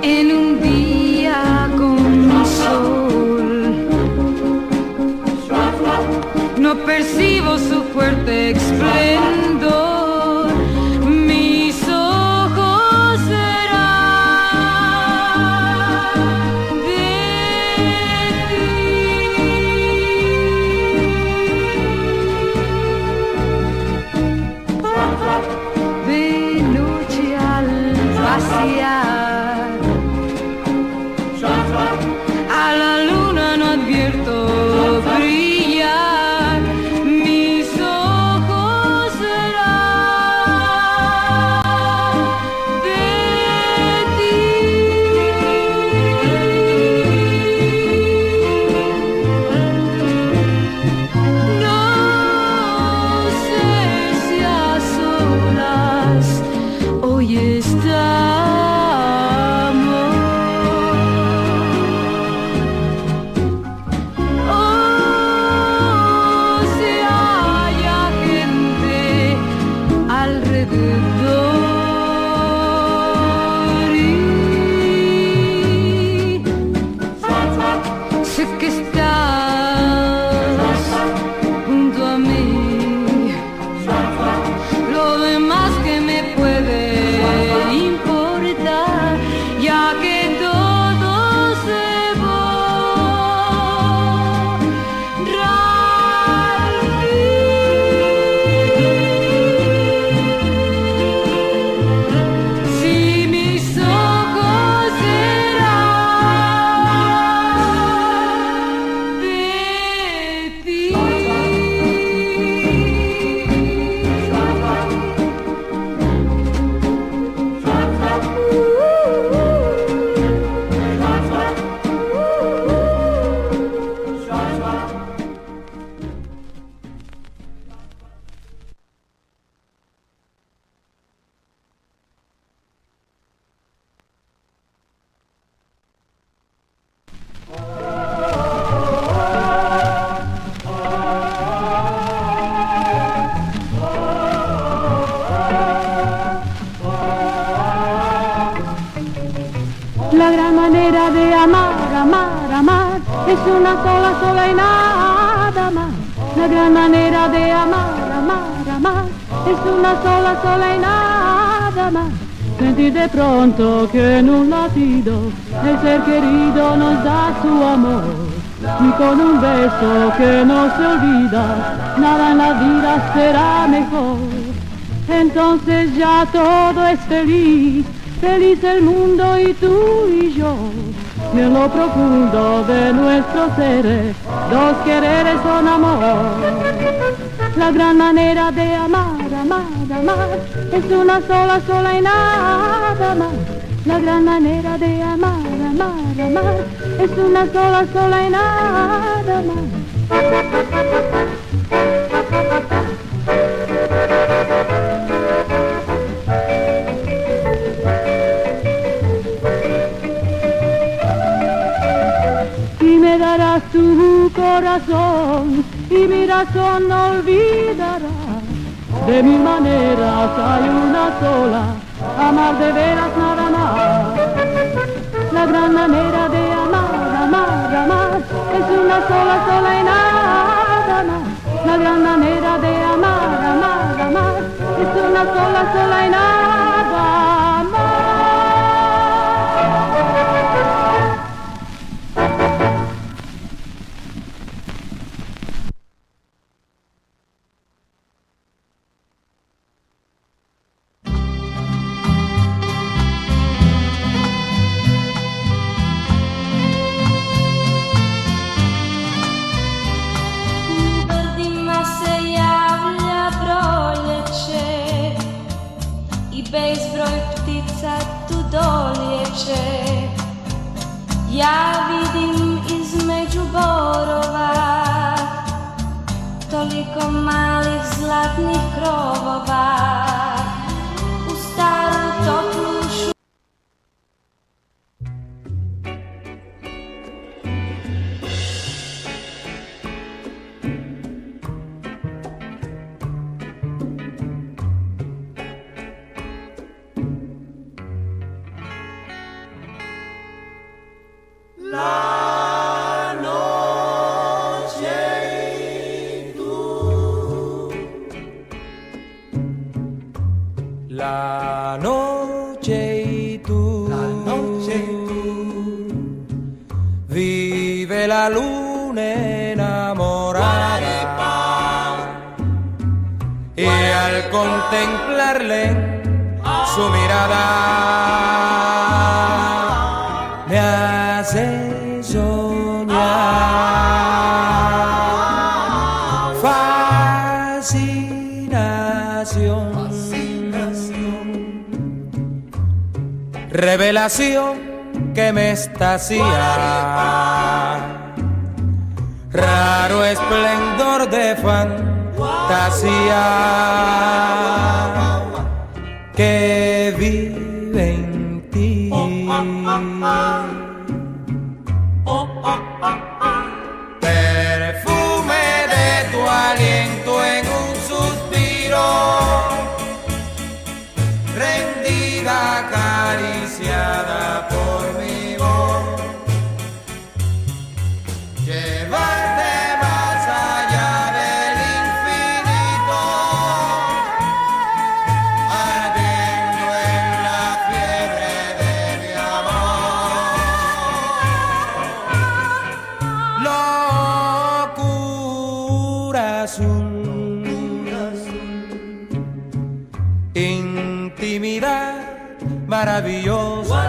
En un día con sol, no percibo su fuerte esplendor. Mis ojos serán de ti. De noche al pasear, a la luna no advierto brillar. Mis ojos serán de ti. No sé si a solas hoy estamos. Sé que estás junto a mí. Lo demás que me puede importar, ya que todo se borra al fin. Si mis ojos serán de ti. La gran manera de amar, amar, amar, es una sola, sola y nada más. La gran manera de amar, amar, amar, es una sola, sola y nada más. Sentir de pronto que en un latido el ser querido nos da su amor. Y con un beso que no se olvida, nada en la vida será mejor. entonces ya todo es feliz, feliz el mundo y tú y yo. Y en lo profundo de nuestros seres, dos quereres son amor. La gran manera de amar, amar, amar, es una sola, sola y nada más. La gran manera de amar, amar, amar, es una sola, sola y nada más. Y me darás tu corazón y mi razón no olvidará. De mil maneras hay una sola, amar de veras nada más. La gran manera de amar, amar, amar, es una sola, sola y nada más. La gran manera de amar, amar, amar, es una sola, sola y nada más. Bezbroj ptica tu dolječe, ja vidim između borova toliko malih zlatnih krovova u staru toplu šumu. La noche y tú. La noche y tú. La noche y tú. Vive la luna enamorada. Y al contemplarle su mirada me hace soñar. Fascinación, revelación que me extasía, raro esplendor de fantasía que vive en ti. Perfume de tu aliento en un suspiro, rendida, acariciada por mi voz, llevarte más allá del infinito, ardiendo en la fiebre de mi amor. Locura azul, intimidad maravillosa,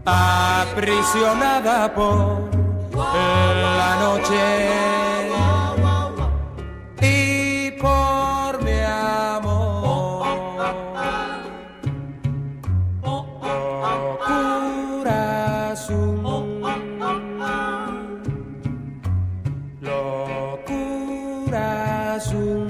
aprisionada por la noche y por mi amor. Locura azul, locura azul.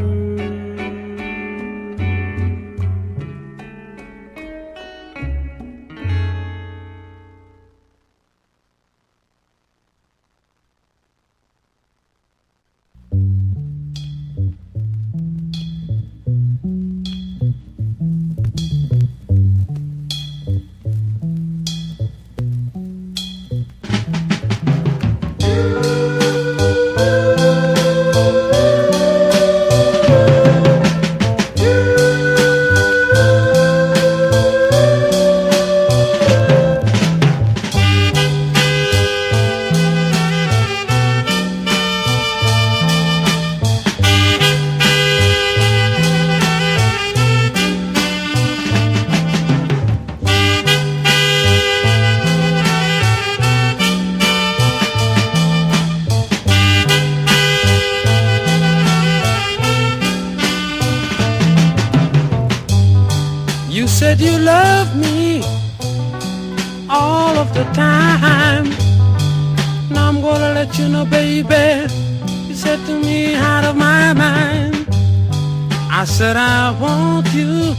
said you love me all of the time. Now I'm gonna let you know, baby, you said to me out of my mind. I said I want you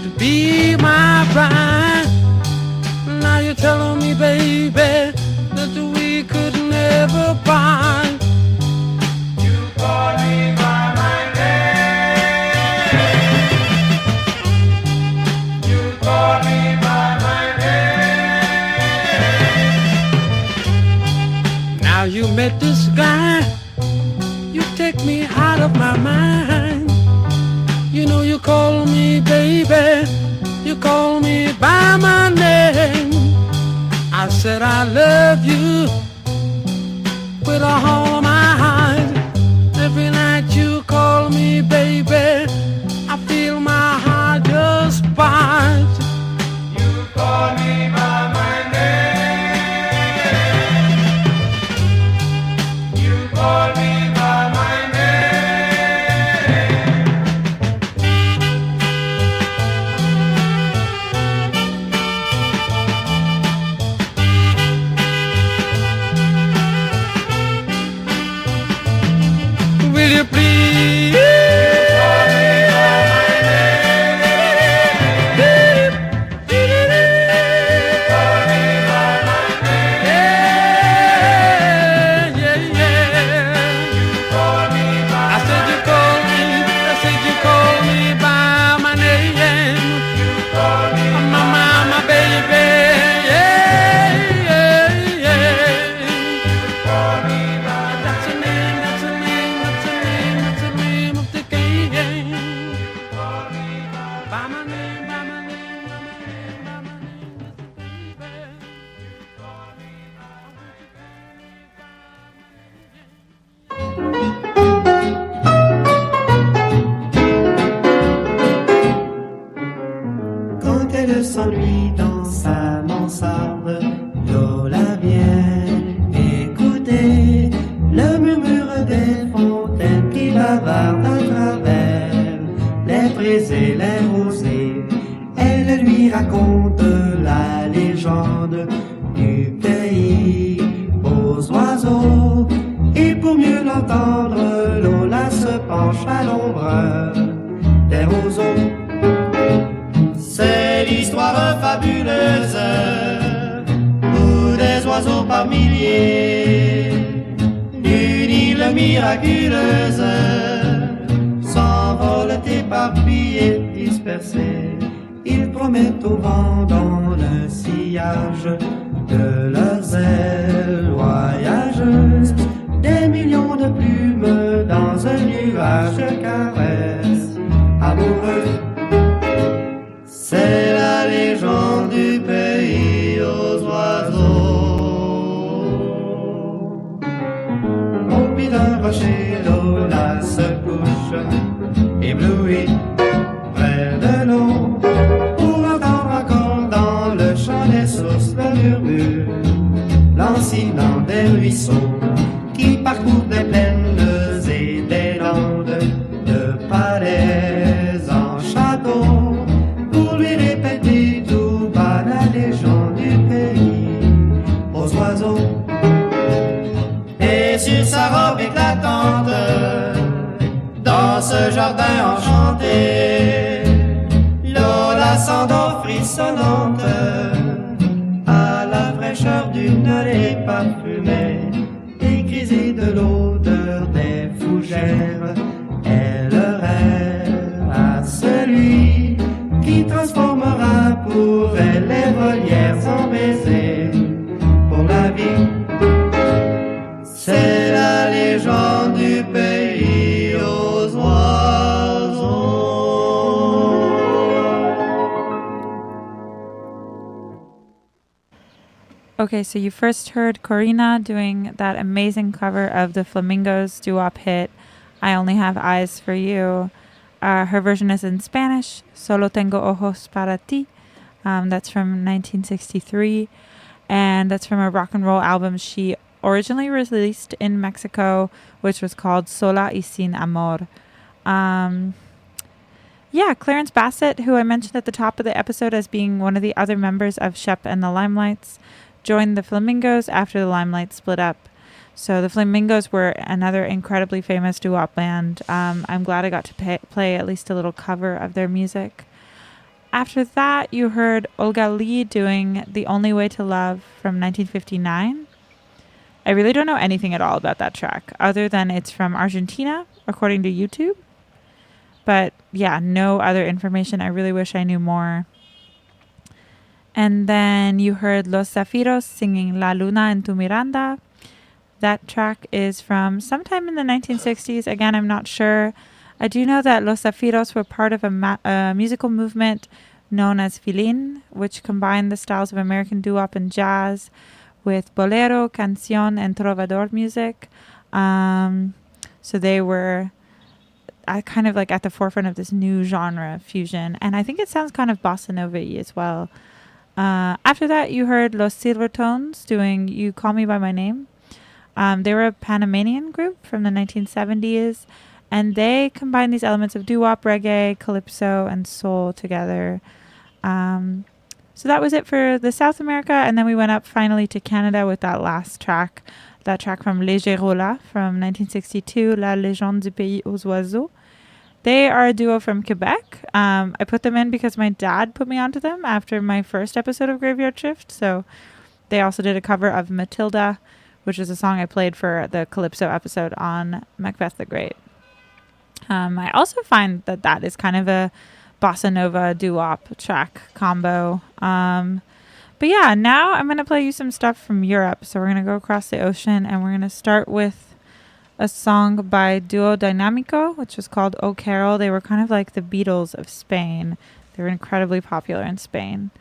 to be my bride. Now you're telling me, baby, that we could never part. You call me by my name. You call me by my name. Now you met this guy, you take me out of my mind. You know you call me baby, you call me by my name. I said I love you with all of my heart. Every night you call me baby, I feel my heart just part. You call me by my name. You call me by my name. Will you please call me by my name? Call me by my name. Yeah, yeah, yeah. You call me by I said you call me, I said you call me by my name. You call me my baby. Yeah, yeah, yeah. You call me by that's the name, that's the name, that's the name, that's the name of the game. You call me by my name, by my name, by my name, by my name, that's the baby. You call me by my Quand elle s'ennuie dans sa mansarde, Lola vient écouter le murmure des fontaines qui bavardent à travers les prés et les rosés. Elle lui raconte la légende du pays aux oiseaux. Et pour mieux l'entendre, Lola se penche à l'ombre des roseaux. C'est l'histoire fabuleuse où des oiseaux par milliers d'une île miraculeuse s'envolent éparpillés, dispersés. Ils promettent au vent dans le sillage de leurs ailes voyageuses des millions de plumes dans un nuage de caresses amoureuses. C'est la légende du pays aux oiseaux. Au pied d'un rocher, Lola se couche, éblouie près de l'eau, pour entendre encore dans le chant des sources le murmure lancinant des ruisseaux qui parcourent des plaines et des landes, de palais en château, pour lui répéter tout bas la légende du pays aux oiseaux. Et sur sa robe éclatante, dans ce jardin enchanté, Lola s'endort frissonnante à la fraîcheur d'une allée parfumée et grisée de l'odeur des fougères. Elle rêve à celui qui transformera pour elle les volières en baisers pour la vie. C'est la légende du pays aux oiseaux. Okay, so you first heard Corina doing that amazing cover of the Flamingos doo-wop hit, I Only Have Eyes for You. Her version is in Spanish, Solo Tengo Ojos Para Ti. That's from 1963, and that's from a rock and roll album she originally released in Mexico, which was called Sola y Sin Amor. Yeah, Clarence Bassett, who I mentioned at the top of the episode as being one of the other members of Shep and the Limelights, joined the Flamingos after the Limelights split up. So the Flamingos were another incredibly famous doo-wop band. I'm glad I got to play at least a little cover of their music. After that, you heard Olga Lee doing The Only Way to Love from 1959. I really don't know anything at all about that track, other than it's from Argentina, according to YouTube. But yeah, no other information. I really wish I knew more. And then you heard Los Zafiros singing La Luna en tu Miranda. That track is from sometime in the 1960s. Again, I'm not sure. I do know that Los Zafiros were part of a musical movement known as Filín, which combined the styles of American doo-wop and jazz with bolero, canción, and trovador music. So they were kind of like at the forefront of this new genre fusion. And I think it sounds kind of bossa nova-y as well. After that, you heard Los Silvertones doing You Call Me By My Name. They were a Panamanian group from the 1970s, and they combined these elements of doo-wop, reggae, calypso, and soul together. So that was it for the South America, and then we went up finally to Canada with that last track, that track from Les Gérolas from 1962, La Légende du Pays aux Oiseaux. They are a duo from Quebec. I put them in because my dad put me onto them after my first episode of Graveyard Shift, so they also did a cover of Matilda, which is a song I played for the Calypso episode on Macbeth the Great. I also find that is kind of a bossa nova doo-wop track combo. But yeah, now I'm going to play you some stuff from Europe. So we're going to go across the ocean, and we're going to start with a song by Duo Dinamico, which was called O Carol. They were kind of like the Beatles of Spain. They were incredibly popular in Spain.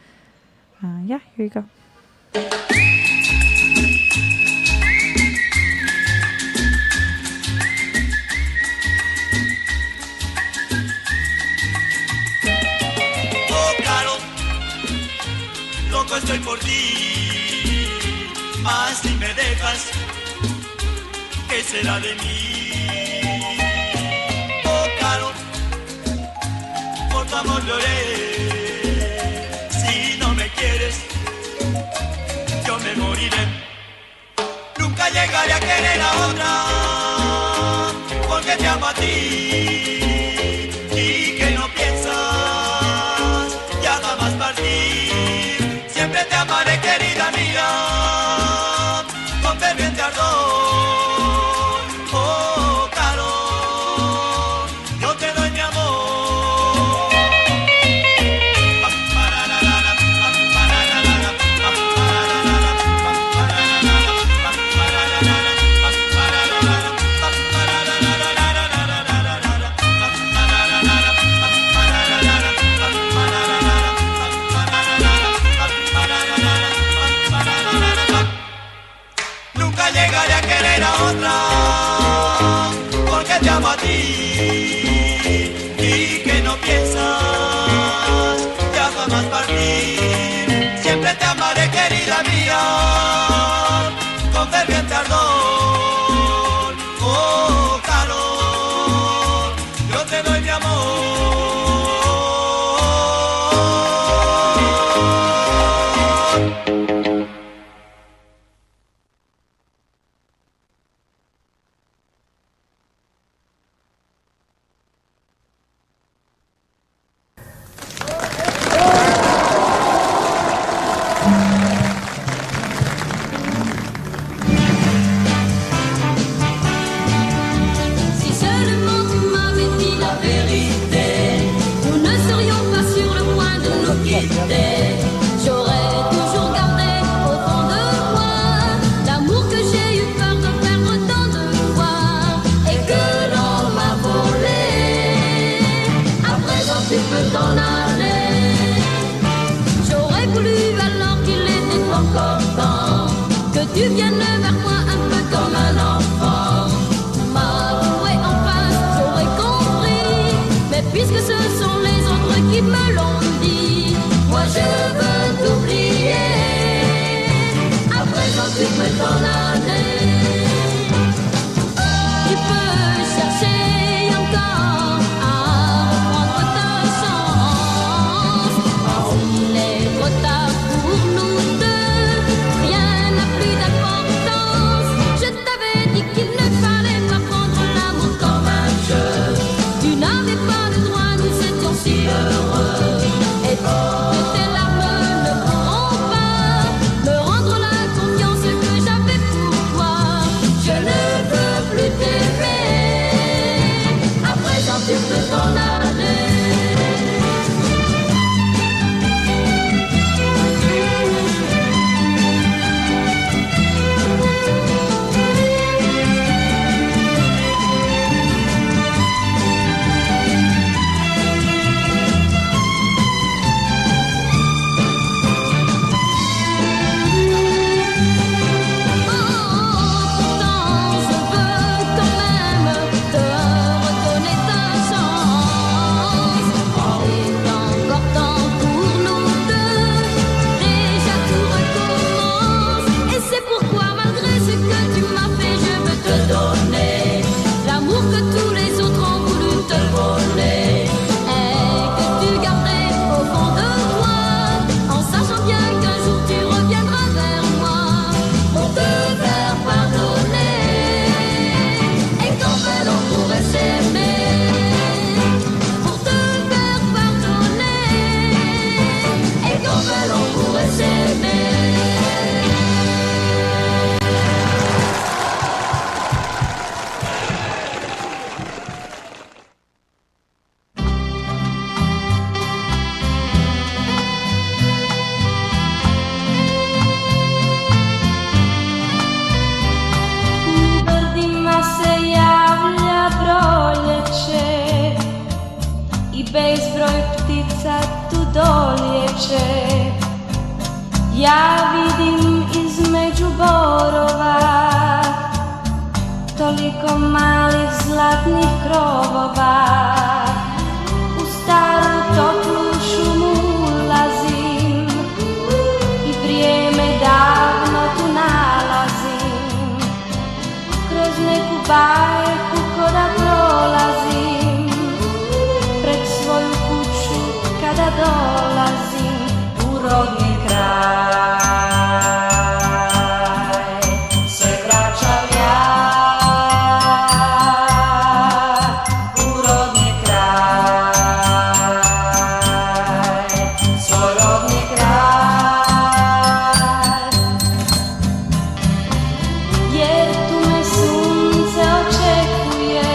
Yeah, here you go. Loco estoy por ti, mas si me dejas, ¿qué será de mí? Oh, Caro, por tu amor lloré. Si no me quieres, yo me moriré. Nunca llegaré a querer a otra, porque te amo a ti y que no piensas ya jamás partir. Siempre te amaré, querida mía, con ferviente ardor. Oh, Caro, yo te doy mi amor. Llegaré a querer a otra, porque te amo a ti y que no piensas ya jamás partir. Siempre te amaré, querida mía, con ferviente ardor. Oh, Caro, yo te doy mi amor. Tu viennes vers moi un peu comme un enfant. M'avouer en face, j'aurais compris. Mais puisque ce sont les autres qui me l'ont dit, moi je veux t'oublier. À présent tu peux t'en aller. Tu peux chercher encore à reprendre ta proljeće ja vidim između borova toliko malih zlatnih krovova. U staru toplu šumu ulazim i vrijeme davno tu nalazim. Kroz neku bajku ko da prolazim, pred svoju kuću kada dolazim u rodni kraj. Se vraćam ja u rodni kraj, svoj rodni kraj. Jer tu me sunce očekuje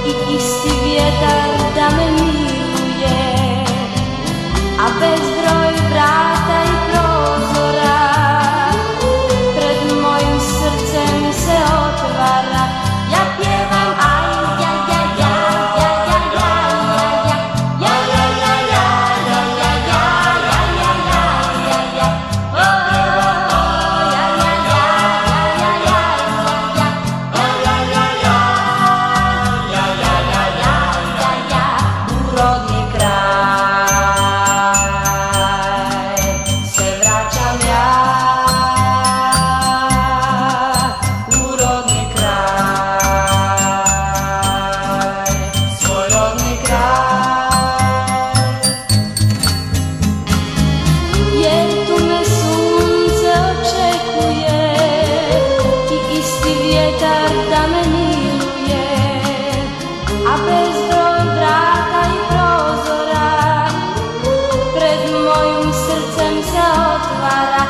i isti vjetar da me miluje, a bezbroj vrata i prozora pred mojim srcem se otvara. Ja pjevam aj ja ja ja ja ja ja ja ja ja ja ja ja ja ja ja ja ja. Oh ja ja ja ja ja ja ja ja ja ja ja ja u rodni kraj. Se vraćam ja u rodni kraj, svoj rodni kraj. Jer tu me sunce očekuje i isti vjetar da me miluje, a bezbroj vrata i prozora pred mojim srcem se otvara.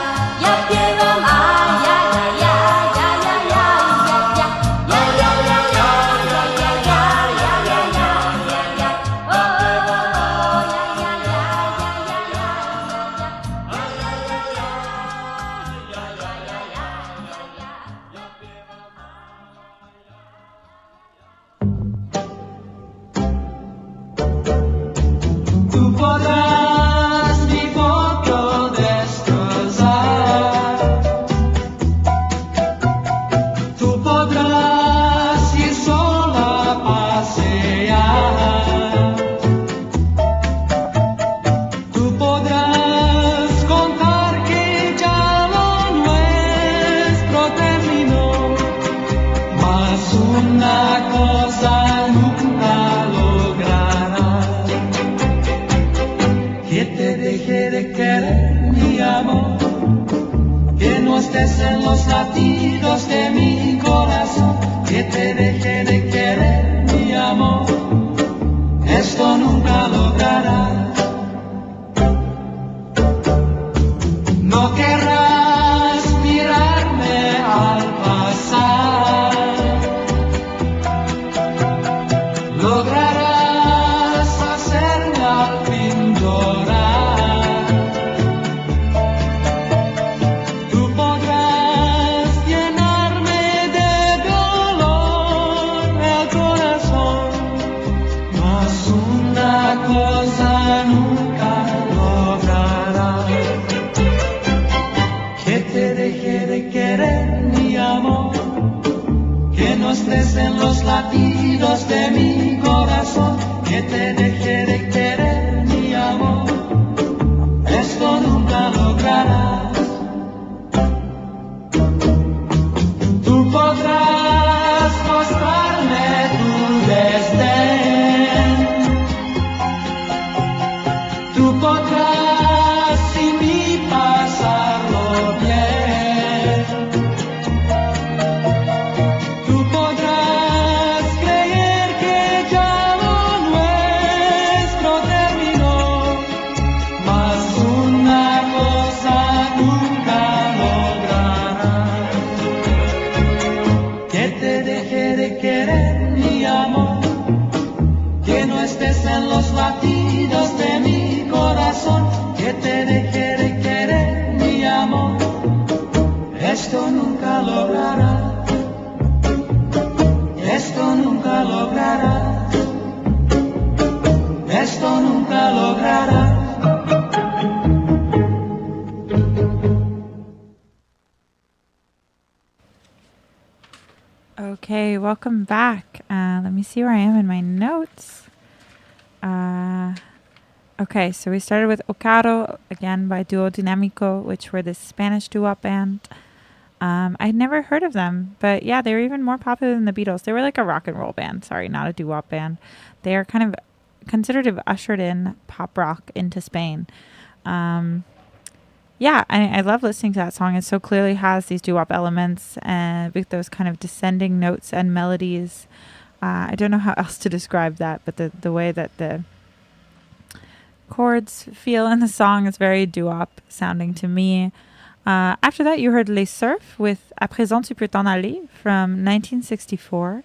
Ja pjevam a ja ja ja ja ja ja ja ja ja ja ja ja ja ja ja ja ja. Oh ja ja ja Tú podrás mi foto destrozar, tú podrás ir sola a pasear, tú podrás contar que ya lo nuestro terminó, mas una cosa nunca lograrás, que te deje de querer, mi amor, que no estés en los latidos de mi corazón, que te deje de querer, mi amor, esto nunca lograrás. No querrás mirarme al pasar, lograrás hacerme al fin llorar. Tú podrás llenarme de dolor el corazón, mas una cosa nunca lograrás, que te deje de querer, mi amor, que no estés en los latidos de mi corazón, que te deje de querer, mi amor, esto nunca lograrás. Tú podrás mostrarme tu desdén, tú podrás sin mí pasarlo bien, tú podrás creer que ya lo nuestro terminó, mas una cosa nunca lograrás, que te deje de querer, mi amor, que no estés en los latidos de mi corazón, que te deje de querer, mi amor, esto nunca lograrás, esto nunca lograrás, esto nunca lograrás. Okay, welcome back. Let me see where I am in my notes. Okay, so we started with Ocaro, again by Duo Dinamico, which were this Spanish doo-wop band. I'd never heard of them, but yeah, they were even more popular than the Beatles. They were like a rock and roll band, sorry, not a doo-wop band. They are kind of considered to have ushered in pop rock into Spain. Yeah, I love listening to that song. It so clearly has these doo-wop elements and with those kind of descending notes and melodies. I don't know how else to describe that, but the way that the chords feel in the song is very doo-wop sounding to me. After that, you heard Les Surf with À présent tu peux t'en aller from 1964.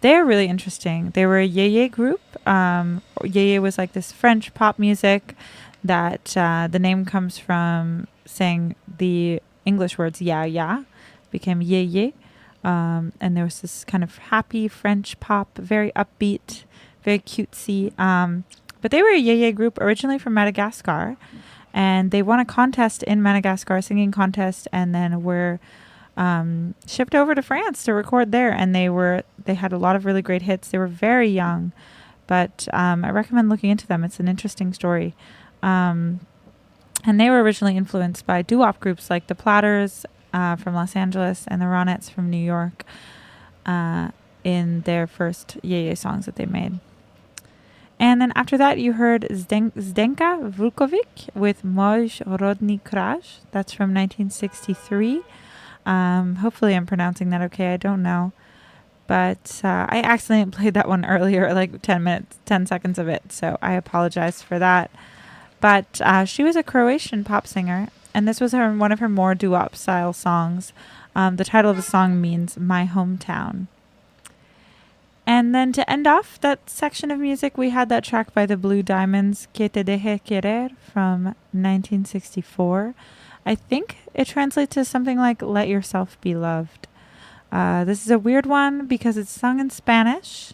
They're really interesting. They were a Yeye group. Yeye was like this French pop music that the name comes from saying the English words ya ya, became Yeye. And there was this kind of happy French pop, very upbeat, very cutesy. But they were a Yeye group originally from Madagascar. And they won a contest in Madagascar, singing contest, and then were shipped over to France to record there. And they had a lot of really great hits. They were very young, but I recommend looking into them. It's an interesting story. And they were originally influenced by doo-wop groups like the Platters from Los Angeles and the Ronettes from New York in their first Yeye songs that they made. And then after that, you heard Zdenka Vukovic with Moj Rodni Kraj. That's from 1963. Hopefully I'm pronouncing that okay. I don't know. But I accidentally played that one earlier, like 10 seconds of it. So I apologize for that. But she was a Croatian pop singer. And this was one of her more doo-wop style songs. The title of the song means My Hometown. And then to end off that section of music, we had that track by the Blue Diamonds, Que te deje querer, from 1964. I think it translates to something like Let Yourself Be Loved. This is a weird one because it's sung in Spanish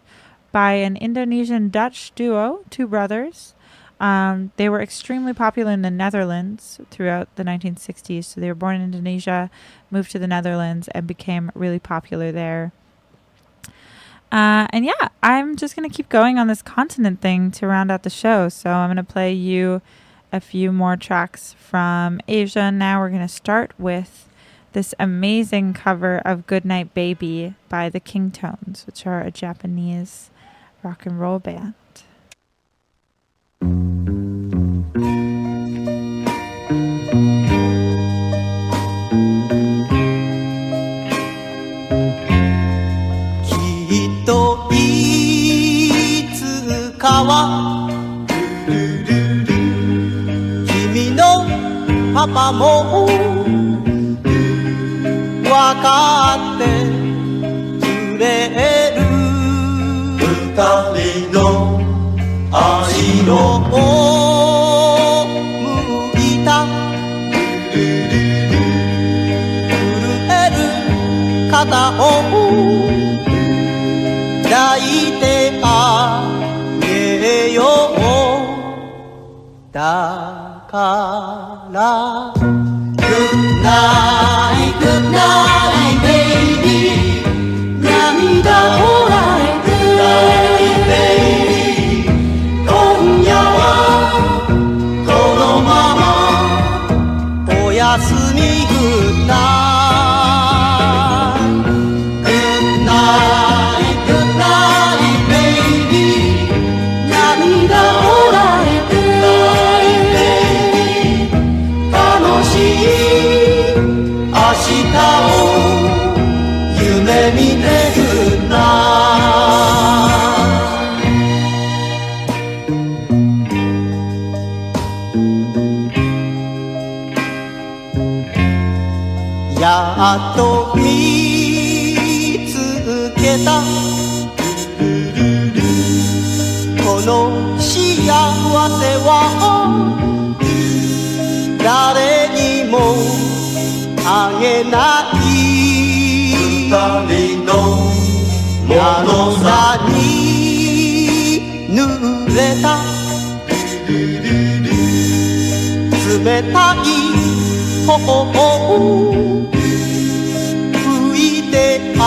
by an Indonesian-Dutch duo, two brothers. They were extremely popular in the Netherlands throughout the 1960s. So they were born in Indonesia, moved to the Netherlands, and became really popular there. And yeah, I'm just going to keep going on this continent thing to round out the show. So I'm going to play you a few more tracks from Asia. Now we're going to start with this amazing cover of Goodnight Baby by the Kingtones, which are a Japanese rock and roll band.「パパもわかってくれる」「二人の愛を向いた」「震える肩を抱いてあげよう」だからGood night, good night, baby 涙こらえて Good night, baby 今夜はこのままおやすみ Good night Good night, good night, baby 涙こらえて明日を夢見てるなやっと見つけたこの幸せは誰にもあげない二人の涙に濡れた冷たい頬を拭いてあ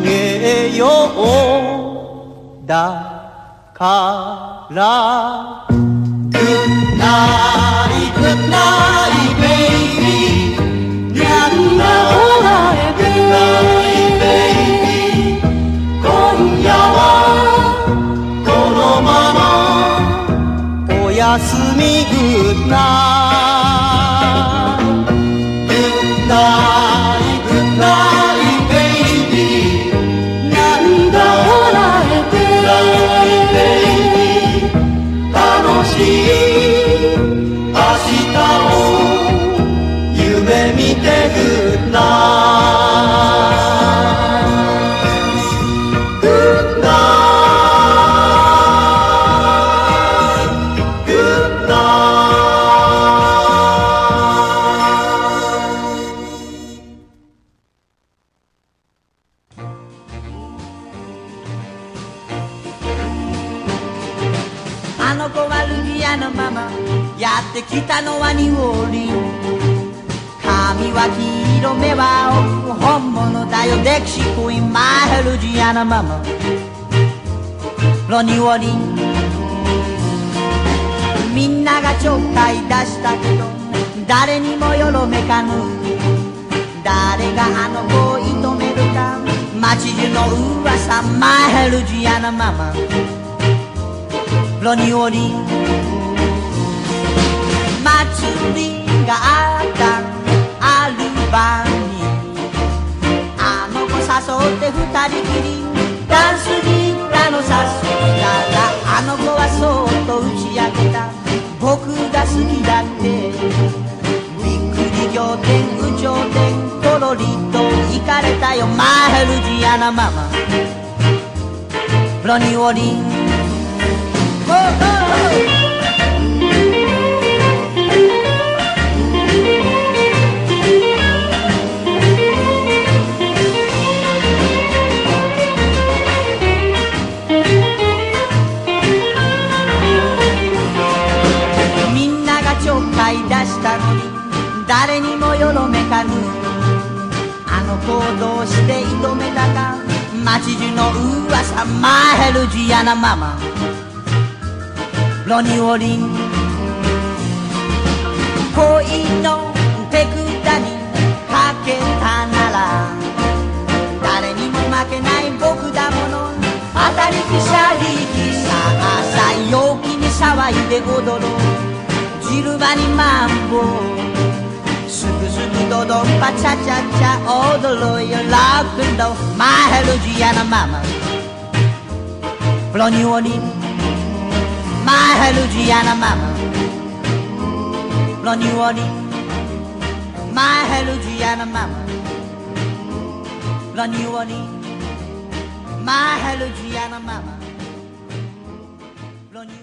げようだから Good night, good night, baby なんだほら Good night, baby 今夜はこのままおやすみ Good night Good night, good night, baby なんだほら Good night, baby 楽しい明日を夢見て Good night Good night Good night あの子はルジアのママやってきたのはニューオーリン髪は黄色目は青本物だよデキシークイーンマイルジアのママロニューオーリンみんながちょっかい出したけど誰にもよろめかぬ誰があの子を射止めるか街中の噂マイルジアのママロニューオーリン祭りがあったアルバにあの子誘って二人きりダンスに行ったの誘ったらあの子はそっと打ち明けた僕が好きだってびっくり仰天有頂天とろりと行かれたよマイルジアナママロニーオーリンみんながちょっかい出したのに誰にもよろめかぬあの子をどうして射止めたか街中の噂マイルジアナママロニーオーリン恋の手札にかけたなら誰にも負けない僕だもの当たりきしゃりきさあさ陽気に騒いで踊ろうジルバにマンボすくすくドドンパチャチャチャ踊ろうよラックンローマイルジアナママロニーオーリンMy Louisiana mama Lo New Orleans My Louisiana mama Lo New Orleans My Louisiana mama Lo New Orleans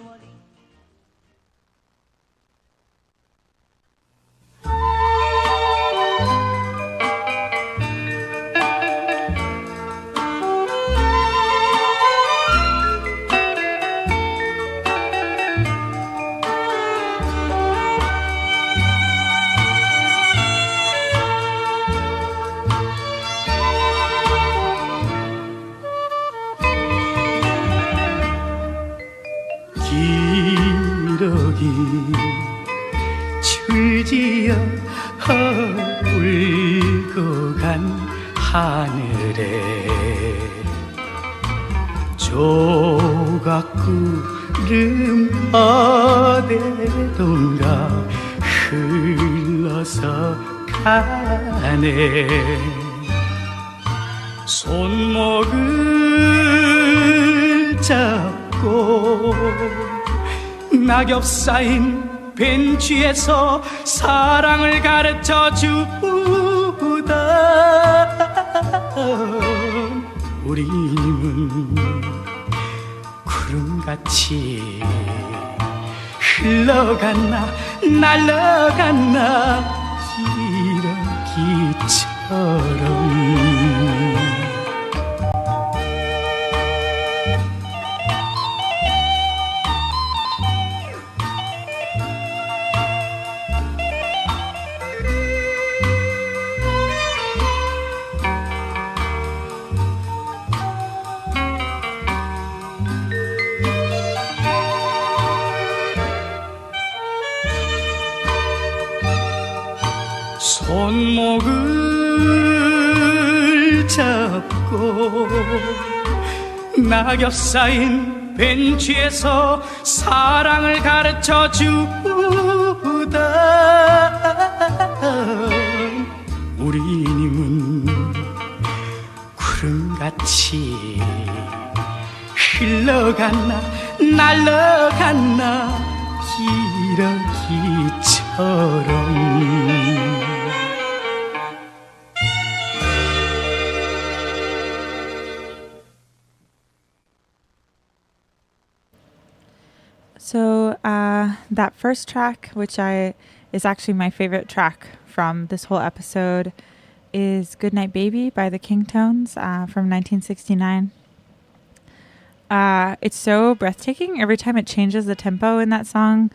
줄지어 울고 간 하늘에 조각구름 어디론가 흘러서 가네 손목을 잡고 낙엽 쌓인 벤치에서 사랑을 가르쳐 주던 우리는 구름같이 흘러갔나 날아갔나 기러기처럼 손목을 잡고 낙엽 쌓인 벤치에서 사랑을 가르쳐 주던 우리님은 구름같이 흘러갔나 날아갔나 기러기처럼. So that first track, which is actually my favorite track from this whole episode, is Goodnight Baby by the Kingtones from 1969. It's so breathtaking every time it changes the tempo in that song.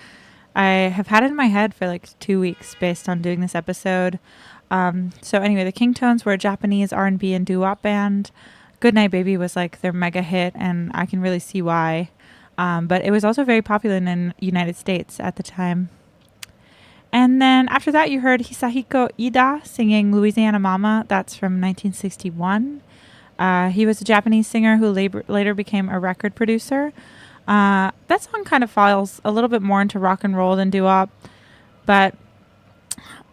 I have had it in my head for like 2 weeks based on doing this episode. So anyway, the Kingtones were a Japanese R&B and doo-wop band. Goodnight Baby was like their mega hit, and I can really see why. But it was also very popular in the United States at the time. And then after that, you heard Hisahiko Ida singing Louisiana Mama. That's from 1961. He was a Japanese singer who later became a record producer. That song kind of falls a little bit more into rock and roll than doo-wop. But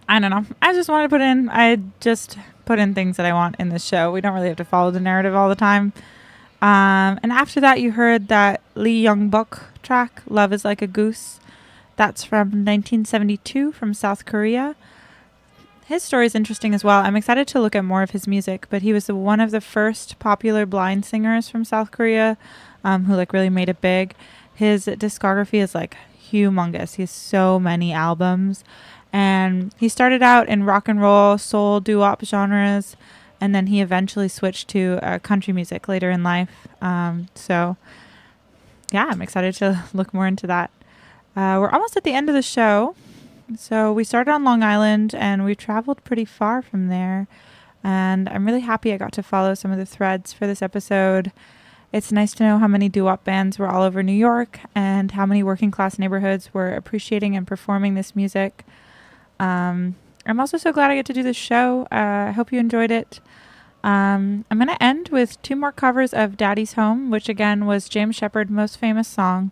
I don't know. I just wanted to put in things that I want in this show. We don't really have to follow the narrative all the time. And after that, you heard that Lee Young-bok track, Love is Like a Goose. That's from 1972 from South Korea. His story is interesting as well. I'm excited to look at more of his music, but he was one of the first popular blind singers from South Korea who like really made it big. His discography is like humongous. He has so many albums. And he started out in rock and roll, soul, doo-wop genres. And then he eventually switched to country music later in life. So, yeah, I'm excited to look more into that. We're almost at the end of the show. So we started on Long Island, and we traveled pretty far from there. And I'm really happy I got to follow some of the threads for this episode. It's nice to know how many doo-wop bands were all over New York and how many working class neighborhoods were appreciating and performing this music. I'm also so glad I get to do this show. I hope you enjoyed it. I'm going to end with 2 more covers of Daddy's Home, which again was James Shepard's most famous song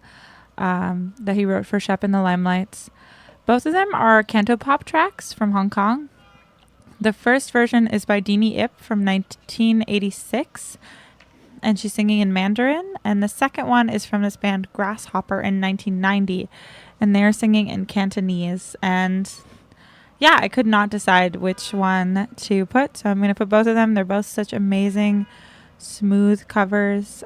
that he wrote for Shep and the Limelights. Both of them are cantopop tracks from Hong Kong. The first version is by Deanie Ip from 1986, and she's singing in Mandarin. And the second one is from this band Grasshopper in 1990, and they're singing in Cantonese. And yeah, I could not decide which one to put, so I'm going to put both of them. They're both such amazing, smooth covers.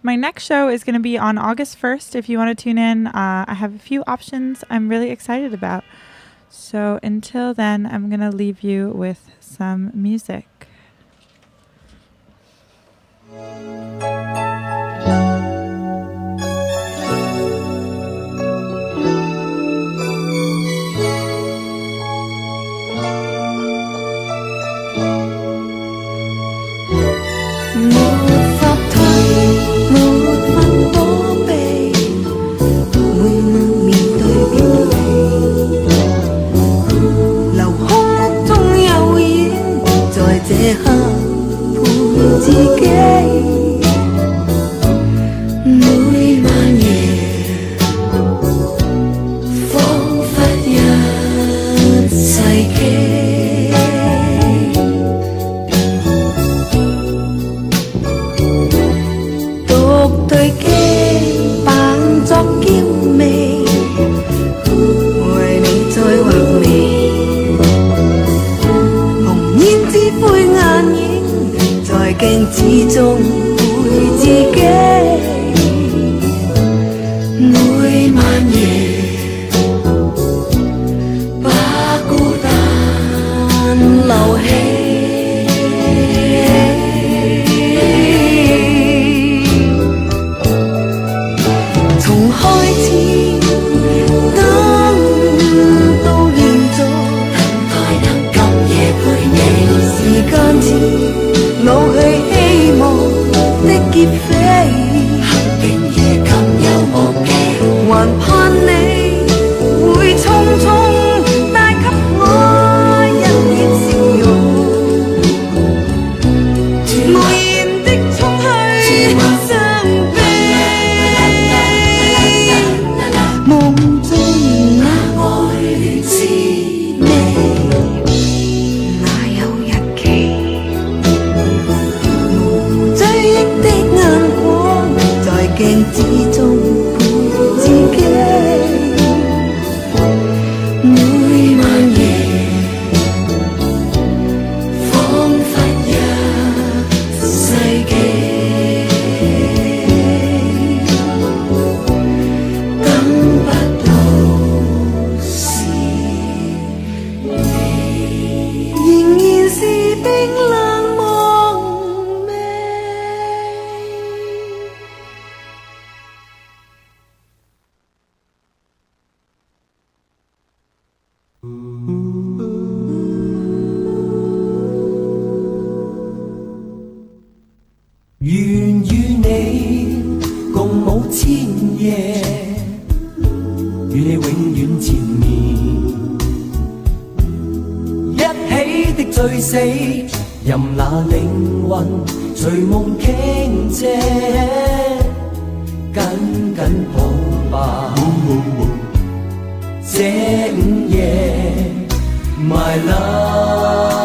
My next show is going to be on August 1st, if you want to tune in. I have a few options I'm really excited about. So until then, I'm going to leave you with some music. 冰冷夢寐。願與你共舞千夜，與你永遠纏綿，一起的醉死，任那靈魂隨夢傾斜，緊緊抱吧，這午夜 My love。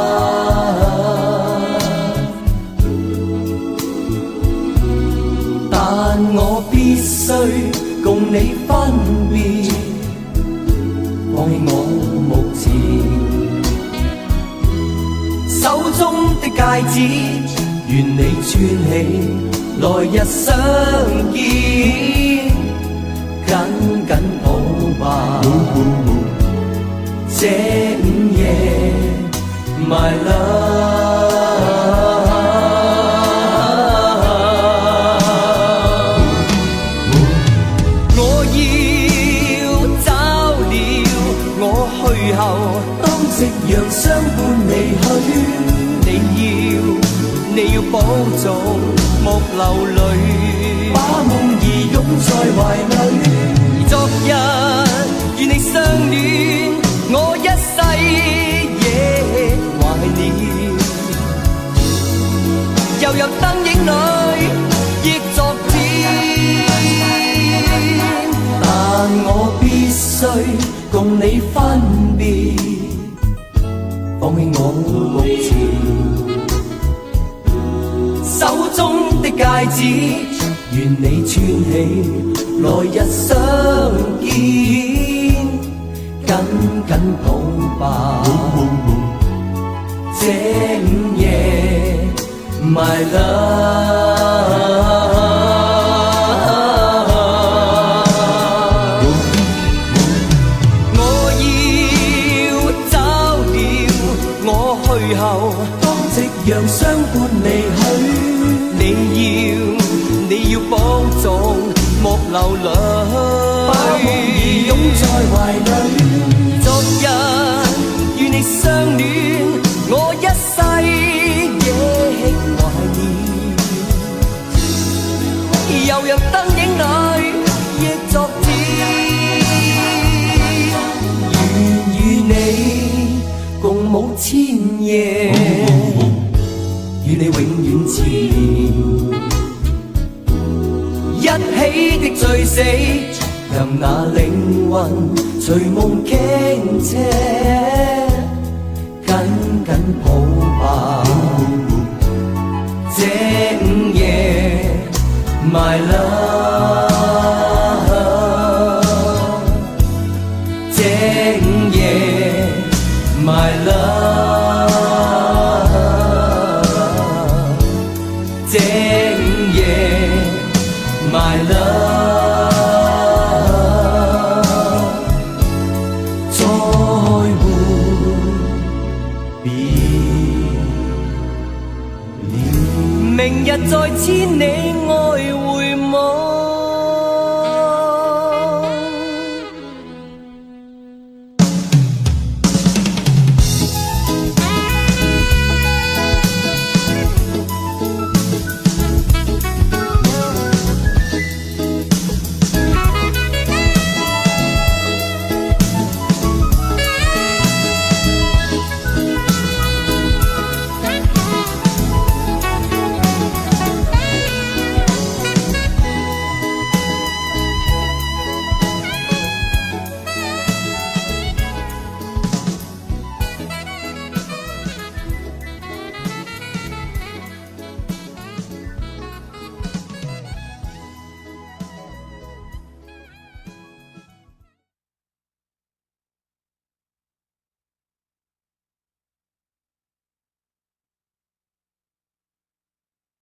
但我必須共你分別，放棄我目前手中的戒指，願你穿起，來日相見，緊緊抱吧，這午夜 My love。當夕陽相伴離去，你要保重，莫流淚，把夢兒擁在懷裏。昨日與你相戀，我一世亦懷念。悠悠燈影裏，憶昨天，但我必須共你分別，放棄我目前手中的戒指，願你穿起，來日相見，緊緊抱吧，這午夜 My love。當夕陽相伴離去，你要保重，莫流淚，把夢兒擁在懷裏。昨日與你相戀，我一世亦懷念。悠悠燈影裏，憶昨天，願與你共舞千夜，與你永遠纏綿，一起的醉死，任那靈魂隨夢傾斜，緊緊抱吧，這午夜 My love。這午夜 My love， 這午夜 My love， 再會別離，明日再千里愛回望。